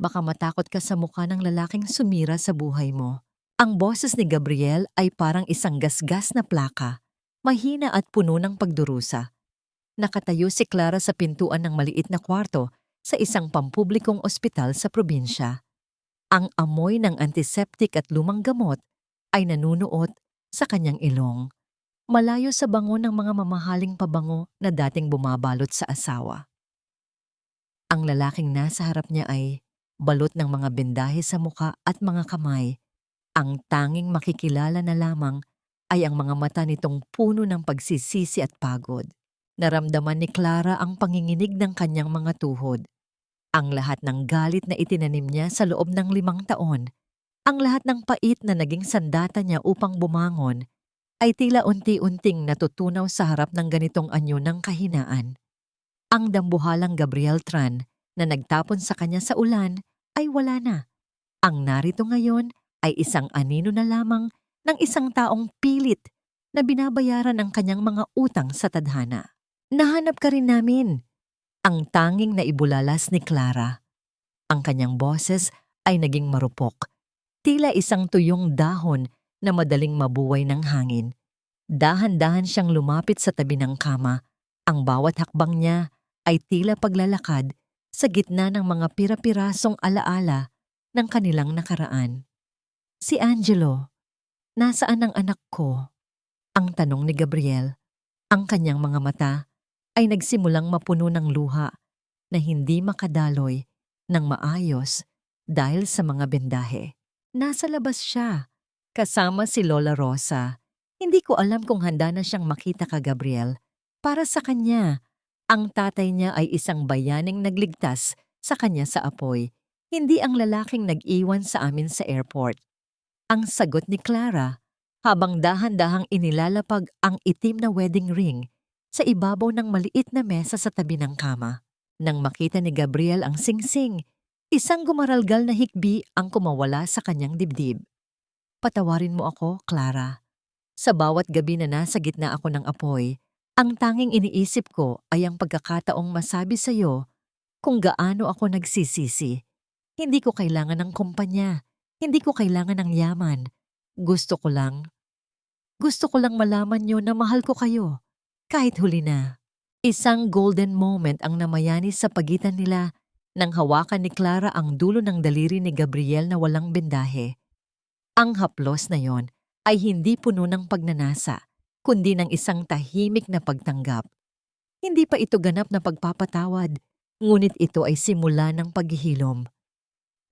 Baka matakot ka sa mukha ng lalaking sumira sa buhay mo. Ang boses ni Gabriel ay parang isang gasgas na plaka, mahina at puno ng pagdurusa. Nakatayo si Clara sa pintuan ng maliit na kwarto sa isang pampublikong ospital sa probinsya. Ang amoy ng antiseptic at lumang gamot ay nanunuot sa kanyang ilong, malayo sa bango ng mga mamahaling pabango na dating bumabalot sa asawa. Ang lalaking nasa harap niya ay balot ng mga bendahe sa muka at mga kamay. Ang tanging makikilala na lamang ay ang mga mata nitong puno ng pagsisisi at pagod. Naramdaman ni Clara ang panginginig ng kanyang mga tuhod. Ang lahat ng galit na itinanim niya sa loob ng 5 taon, ang lahat ng pait na naging sandata niya upang bumangon, ay tila unti-unting natutunaw sa harap ng ganitong anyo ng kahinaan. Ang dambuhalang Gabriel Tran na nagtapon sa kanya sa ulan ay wala na. Ang narito ngayon ay isang anino na lamang ng isang taong pilit na binabayaran ang kanyang mga utang sa tadhana. Nahanap ka rin namin. Ang tanging na ibulalas ni Clara. Ang kanyang boses ay naging marupok. Tila isang tuyong dahon na madaling mabuway ng hangin. Dahan-dahan siyang lumapit sa tabi ng kama. Ang bawat hakbang niya ay tila paglalakad sa gitna ng mga pira-pirasong alaala ng kanilang nakaraan. Si Angelo, nasaan ang anak ko? Ang tanong ni Gabriel. Ang kanyang mga mata ay nagsimulang mapuno ng luha na hindi makadaloy ng maayos dahil sa mga bendahe. Nasa labas siya, kasama si Lola Rosa. Hindi ko alam kung handa na siyang makita ka, Gabriel. Para sa kanya, ang tatay niya ay isang bayaning nagligtas sa kanya sa apoy, hindi ang lalaking nag-iwan sa amin sa airport. Ang sagot ni Clara, habang dahan-dahang inilalapag ang itim na wedding ring sa ibabaw ng maliit na mesa sa tabi ng kama. Nang makita ni Gabriel ang singsing, isang gumaralgal na hikbi ang kumawala sa kanyang dibdib. Patawarin mo ako, Clara. Sa bawat gabi na nasa gitna ako ng apoy, ang tanging iniisip ko ay ang pagkakataong masabi sa iyo kung gaano ako nagsisisi. Hindi ko kailangan ng kumpanya, hindi ko kailangan ng yaman. Gusto ko lang malaman niyo na mahal ko kayo. Kahit huli na. Isang golden moment ang namayani sa pagitan nila nang hawakan ni Clara ang dulo ng daliri ni Gabriel na walang bendahe. Ang haplos na yon ay hindi puno ng pagnanasa, kundi ng isang tahimik na pagtanggap. Hindi pa ito ganap na pagpapatawad, ngunit ito ay simula ng paghihilom.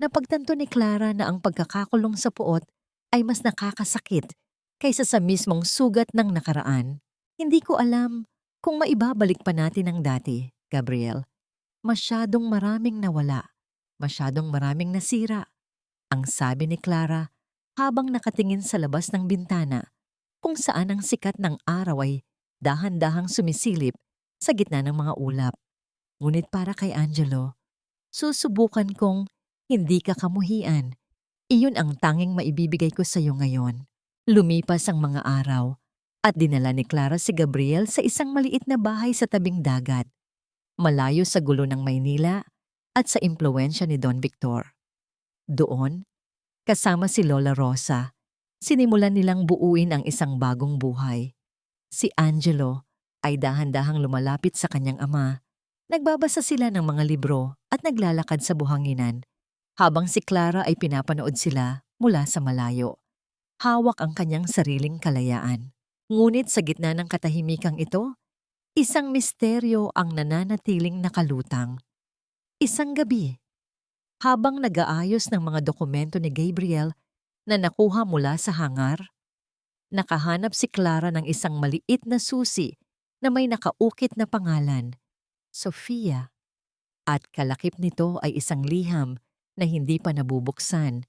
Napagtanto ni Clara na ang pagkakakulong sa puot ay mas nakakasakit kaysa sa mismong sugat ng nakaraan. Hindi ko alam kung maibabalik pa natin ang dati, Gabriel. Masyadong maraming nawala, masyadong maraming nasira. Ang sabi ni Clara habang nakatingin sa labas ng bintana kung saan ang sikat ng araw ay dahan-dahang sumisilip sa gitna ng mga ulap. Ngunit para kay Angelo, susubukan kong hindi ka kamuhian. Iyon ang tanging maibibigay ko sa iyo ngayon. Lumipas ang mga araw at dinala ni Clara si Gabriel sa isang maliit na bahay sa tabing dagat, malayo sa gulo ng Maynila at sa impluwensya ni Don Victor. Doon, kasama si Lola Rosa, sinimulan nilang buuin ang isang bagong buhay. Si Angelo ay dahan-dahang lumalapit sa kanyang ama. Nagbabasa sila ng mga libro at naglalakad sa buhanginan, habang si Clara ay pinapanood sila mula sa malayo. Hawak ang kanyang sariling kalayaan. Ngunit sa gitna ng katahimikang ito, isang misteryo ang nananatiling nakalutang. Isang gabi, habang nag-aayos ng mga dokumento ni Gabriel na nakuha mula sa hangar, nakahanap si Clara ng isang maliit na susi na may nakaukit na pangalan, Sofia. At kalakip nito ay isang liham na hindi pa nabubuksan,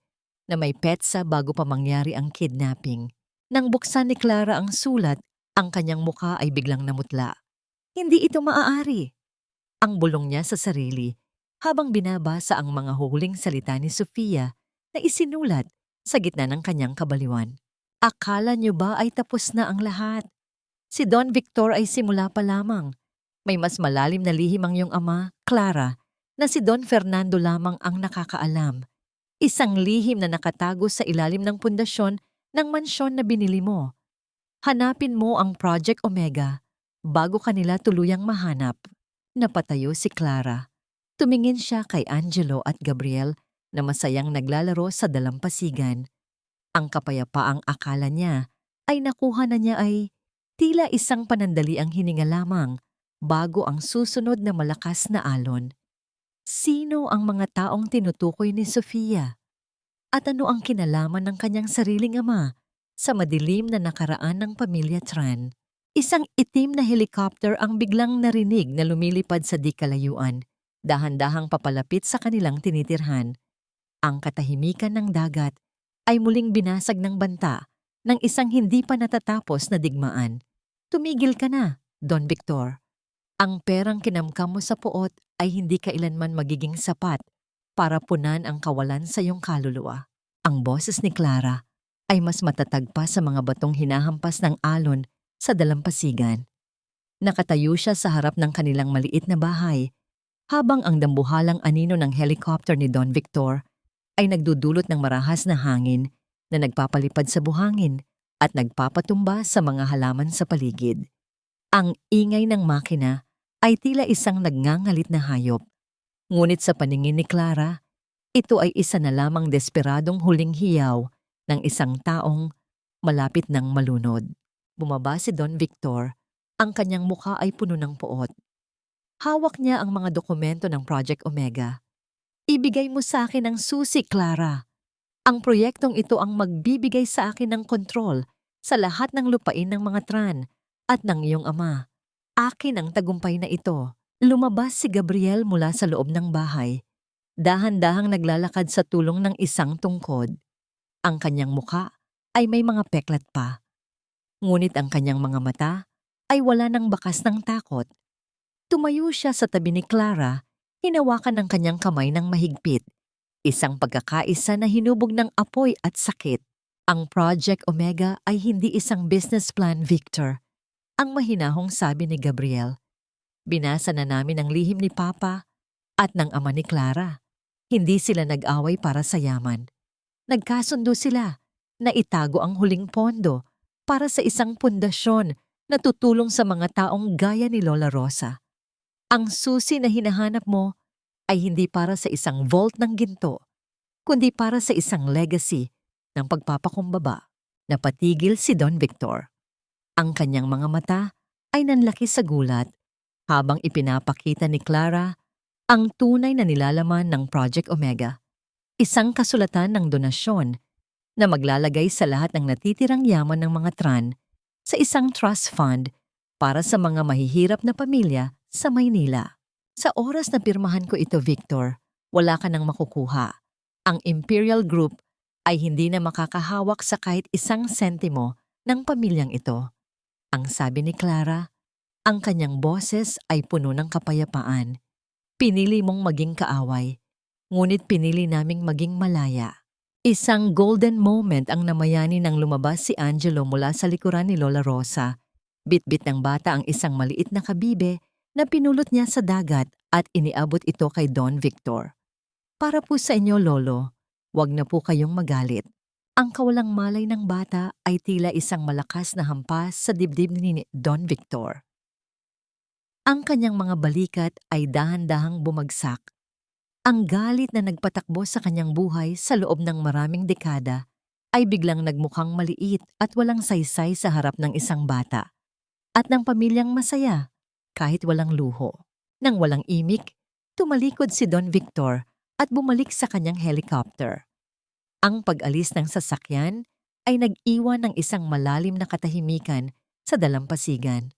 na may petsa bago pa mangyari ang kidnapping. Nang buksan ni Clara ang sulat, ang kanyang mukha ay biglang namutla. Hindi ito maaari. Ang bulong niya sa sarili habang binabasa ang mga huling salita ni Sofia na isinulat sa gitna ng kanyang kabaliwan. Akala niyo ba ay tapos na ang lahat? Si Don Victor ay simula pa lamang. May mas malalim na lihim ang iyong ama, Clara, na si Don Fernando lamang ang nakakaalam. Isang lihim na nakatago sa ilalim ng pundasyon ng mansyon na binili mo. Hanapin mo ang Project Omega bago kanila tuluyang mahanap. Napatayo si Clara. Tumingin siya kay Angelo at Gabriel na masayang naglalaro sa dalampasigan. Ang kapayapaang akala niya ay nakuha na niya ay tila isang panandaliang hininga lamang bago ang susunod na malakas na alon. Sino ang mga taong tinutukoy ni Sofia? At ano ang kinalaman ng kanyang sariling ama sa madilim na nakaraan ng pamilya Tran? Isang itim na helicopter ang biglang narinig na lumilipad sa di kalayuan, dahan-dahang papalapit sa kanilang tinitirhan. Ang katahimikan ng dagat ay muling binasag ng banta ng isang hindi pa natatapos na digmaan. Tumigil ka na, Don Victor. Ang perang kinamkam mo sa puot ay hindi kailanman magiging sapat para punan ang kawalan sa iyong kaluluwa. Ang boses ni Clara ay mas matatag pa sa mga batong hinahampas ng alon sa dalampasigan. Nakatayo siya sa harap ng kanilang maliit na bahay habang ang dambuhalang anino ng helicopter ni Don Victor ay nagdudulot ng marahas na hangin na nagpapalipad sa buhangin at nagpapatumba sa mga halaman sa paligid. Ang ingay ng makina ay tila isang nagngangalit na hayop. Ngunit sa paningin ni Clara, ito ay isa na lamang desperadong huling hiyaw ng isang taong malapit ng malunod. Bumaba si Don Victor, ang kanyang mukha ay puno ng puot. Hawak niya ang mga dokumento ng Project Omega. Ibigay mo sa akin ang susi, Clara. Ang proyektong ito ang magbibigay sa akin ng kontrol sa lahat ng lupain ng mga Tran at ng iyong ama. Akin ang tagumpay na ito. Lumabas si Gabriel mula sa loob ng bahay. Dahan-dahang naglalakad sa tulong ng isang tungkod. Ang kanyang mukha ay may mga peklat pa. Ngunit ang kanyang mga mata ay wala ng bakas ng takot. Tumayo siya sa tabi ni Clara, hinawakan ng kanyang kamay ng mahigpit. Isang pagkakaisa na hinubog ng apoy at sakit. Ang Project Omega ay hindi isang business plan, Victor. Ang mahinahong sabi ni Gabriel. Binasa na namin ang lihim ni Papa at ng ama ni Clara. Hindi sila nag-away para sa yaman. Nagkasundo sila na itago ang huling pondo para sa isang pundasyon na tutulong sa mga taong gaya ni Lola Rosa. Ang susi na hinahanap mo ay hindi para sa isang vault ng ginto, kundi para sa isang legacy ng pagpapakumbaba. Napatigil si Don Victor. Ang kanyang mga mata ay nanlaki sa gulat habang ipinapakita ni Clara ang tunay na nilalaman ng Project Omega. Isang kasulatan ng donasyon na maglalagay sa lahat ng natitirang yaman ng mga tran sa isang trust fund para sa mga mahihirap na pamilya sa Maynila. Sa oras na pirmahan ko ito, Victor, wala ka nang makukuha. Ang Imperial Group ay hindi na makakahawak sa kahit isang sentimo ng pamilyang ito. Ang sabi ni Clara, ang kanyang boses ay puno ng kapayapaan. Pinili mong maging kaaway, ngunit pinili naming maging malaya. Isang golden moment ang namayani nang lumabas si Angelo mula sa likuran ni Lola Rosa. Bitbit ng bata ang isang maliit na kabibe na pinulot niya sa dagat at iniabot ito kay Don Victor. Para po sa inyo, Lolo, wag na po kayong magalit. Ang kawalang malay ng bata ay tila isang malakas na hampas sa dibdib ni Don Victor. Ang kanyang mga balikat ay dahan-dahang bumagsak. Ang galit na nagpatakbo sa kanyang buhay sa loob ng maraming dekada ay biglang nagmukhang maliit at walang saysay sa harap ng isang bata at ng pamilyang masaya kahit walang luho. Nang walang imik, tumalikod si Don Victor at bumalik sa kanyang helicopter. Ang pag-alis ng sasakyan ay nag-iwan ng isang malalim na katahimikan sa dalampasigan.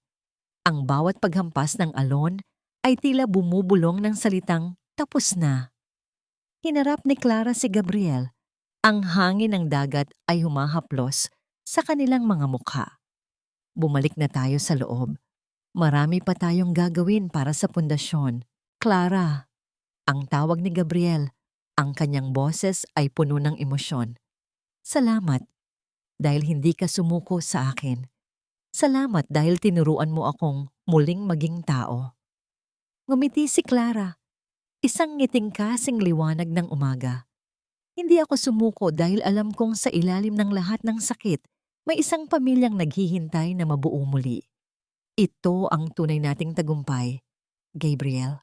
Ang bawat paghampas ng alon ay tila bumubulong ng salitang tapos na. Hinarap ni Clara si Gabriel. Ang hangin ng dagat ay humahaplos sa kanilang mga mukha. Bumalik na tayo sa loob. Marami pa tayong gagawin para sa pundasyon. Clara, ang tawag ni Gabriel, ang kanyang boses ay puno ng emosyon. Salamat dahil hindi ka sumuko sa akin. Salamat dahil tinuruan mo akong muling maging tao. Ngumiti si Clara. Isang ngiting kasing liwanag ng umaga. Hindi ako sumuko dahil alam kong sa ilalim ng lahat ng sakit, may isang pamilyang naghihintay na mabuo muli. Ito ang tunay nating tagumpay, Gabriel.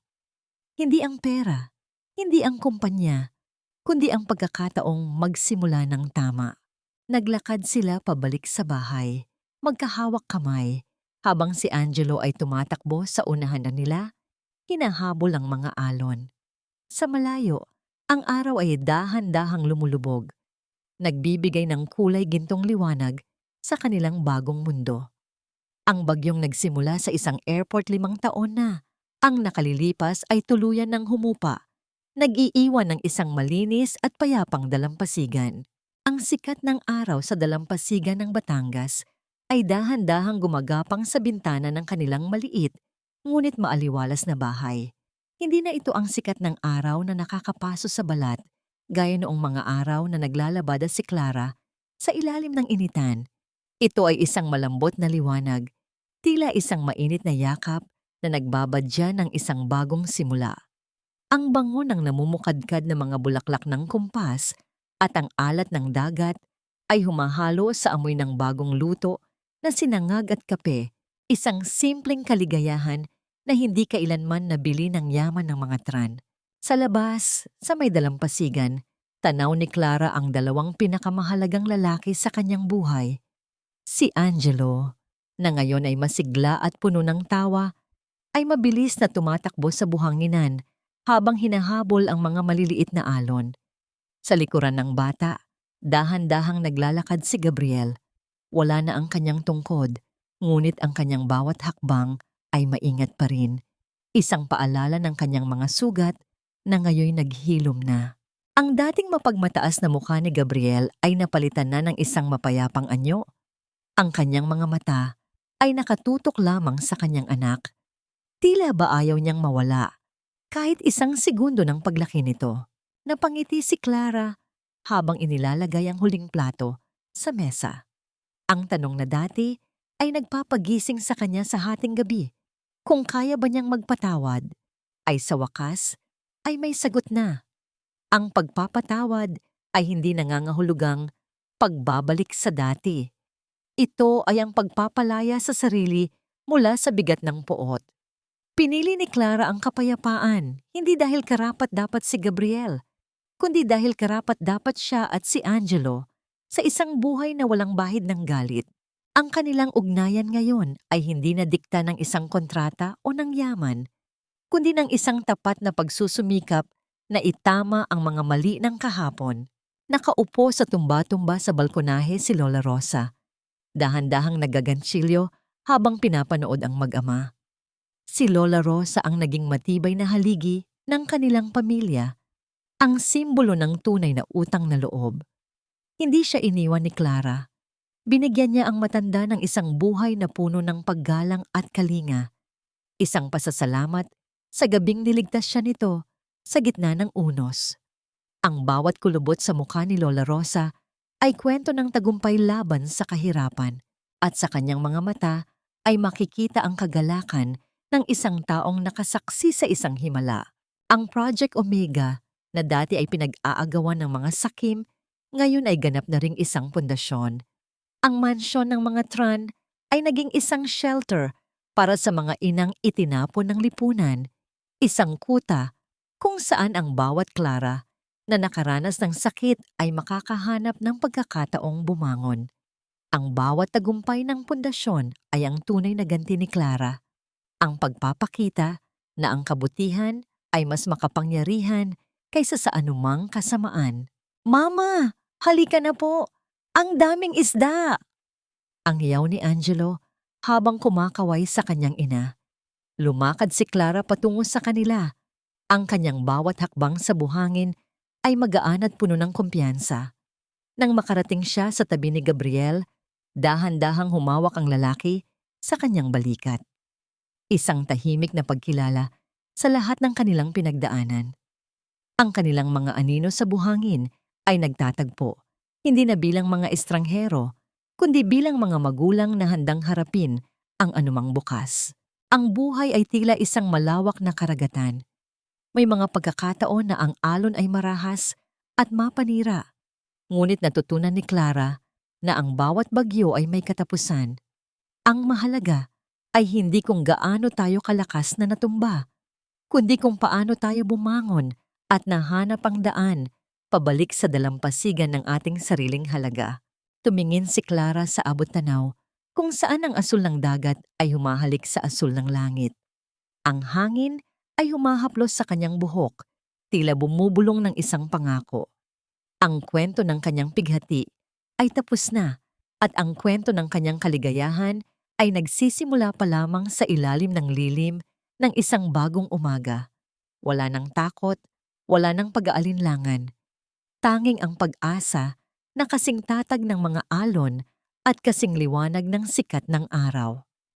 Hindi ang pera, hindi ang kumpanya, kundi ang pagkakataong magsimula ng tama. Naglakad sila pabalik sa bahay, magkahawak kamay, habang si Angelo ay tumatakbo sa unahan na nila. Hinahabol ang mga alon. Sa malayo, ang araw ay dahan-dahang lumulubog. Nagbibigay ng kulay gintong liwanag sa kanilang bagong mundo. Ang bagyong nagsimula sa isang airport 5 taon na. Ang nakalilipas ay tuluyan ng humupa. Nag-iiwan ng isang malinis at payapang dalampasigan. Ang sikat ng araw sa dalampasigan ng Batangas ay dahan-dahang gumagapang sa bintana ng kanilang maliit ngunit maaliwalas na bahay. Hindi na ito ang sikat ng araw na nakakapaso sa balat, gaya noong mga araw na naglalabada si Clara sa ilalim ng initan. Ito ay isang malambot na liwanag, tila isang mainit na yakap na nagbabadya ng isang bagong simula. Ang bango ng namumukadkad na mga bulaklak ng kumpas at ang alat ng dagat ay humahalo sa amoy ng bagong luto na sinangag at kape. Isang simpleng kaligayahan na hindi kailanman nabili ng yaman ng mga tran. Sa labas, sa may dalampasigan, tanaw ni Clara ang 2 pinakamahalagang lalaki sa kanyang buhay. Si Angelo, na ngayon ay masigla at puno ng tawa, ay mabilis na tumatakbo sa buhanginan habang hinahabol ang mga maliliit na alon. Sa likuran ng bata, dahan-dahang naglalakad si Gabriel. Wala na ang kanyang tungkod. Ngunit ang kanyang bawat hakbang ay maingat pa rin. Isang paalala ng kanyang mga sugat na ngayoy naghilom na. Ang dating mapagmataas na mukha ni Gabriel ay napalitan na ng isang mapayapang anyo. Ang kanyang mga mata ay nakatutok lamang sa kanyang anak. Tila ba ayaw niyang mawala kahit isang segundo ng paglaki nito. Napangiti si Clara habang inilalagay ang huling plato sa mesa. Ang tanong na dati ay nagpapagising sa kanya sa hating gabi. Kung kaya ba niyang magpatawad, ay sa wakas ay may sagot na. Ang pagpapatawad ay hindi nangangahulugang pagbabalik sa dati. Ito ay ang pagpapalaya sa sarili mula sa bigat ng poot. Pinili ni Clara ang kapayapaan, hindi dahil karapat-dapat si Gabriel, kundi dahil karapat-dapat siya at si Angelo sa isang buhay na walang bahid ng galit. Ang kanilang ugnayan ngayon ay hindi na dikta ng isang kontrata o ng yaman, kundi ng isang tapat na pagsusumikap na itama ang mga mali ng kahapon. Nakaupo sa tumba-tumba sa balkonahe si Lola Rosa. Dahan-dahang nagagantsilyo habang pinapanood ang mag-ama. Si Lola Rosa ang naging matibay na haligi ng kanilang pamilya, ang simbolo ng tunay na utang na loob. Hindi siya iniwan ni Clara. Binigyan niya ang matanda ng isang buhay na puno ng paggalang at kalinga. Isang pasasalamat sa gabing niligtas siya nito sa gitna ng unos. Ang bawat kulubot sa mukha ni Lola Rosa ay kwento ng tagumpay laban sa kahirapan, at sa kanyang mga mata ay makikita ang kagalakan ng isang taong nakasaksi sa isang himala. Ang Project Omega na dati ay pinag-aagawan ng mga sakim, ngayon ay ganap na ring isang pundasyon. Ang mansyon ng mga Tran ay naging isang shelter para sa mga inang itinapon ng lipunan, isang kuta kung saan ang bawat Clara na nakaranas ng sakit ay makakahanap ng pagkakataong bumangon. Ang bawat tagumpay ng pundasyon ay ang tunay na ganti ni Clara. Ang pagpapakita na ang kabutihan ay mas makapangyarihan kaysa sa anumang kasamaan. "Mama, halika na po! Ang daming isda!" Ang hiyaw ni Angelo habang kumakaway sa kanyang ina. Lumakad si Clara patungo sa kanila. Ang kanyang bawat hakbang sa buhangin ay magaan at puno ng kumpiyansa. Nang makarating siya sa tabi ni Gabriel, dahan-dahang humawak ang lalaki sa kanyang balikat. Isang tahimik na pagkilala sa lahat ng kanilang pinagdaanan. Ang kanilang mga anino sa buhangin ay nagtatagpo, hindi na bilang mga estranghero, kundi bilang mga magulang na handang harapin ang anumang bukas. Ang buhay ay tila isang malawak na karagatan. May mga pagkakataon na ang alon ay marahas at mapanira. Ngunit natutunan ni Clara na ang bawat bagyo ay may katapusan. Ang mahalaga ay hindi kung gaano tayo kalakas na natumba, kundi kung paano tayo bumangon at nahanap ang daan pabalik sa dalampasigan ng ating sariling halaga. Tumingin si Clara sa abot-tanaw kung saan ang asul ng dagat ay humahalik sa asul ng langit. Ang hangin ay humahaplos sa kanyang buhok, tila bumubulong ng isang pangako. Ang kwento ng kanyang pighati ay tapos na, at ang kwento ng kanyang kaligayahan ay nagsisimula pa lamang sa ilalim ng lilim ng isang bagong umaga. Wala ng takot, wala ng pag-aalinlangan. Tanging ang pag-asa na kasing tatag ng mga alon at kasing liwanag ng sikat ng araw.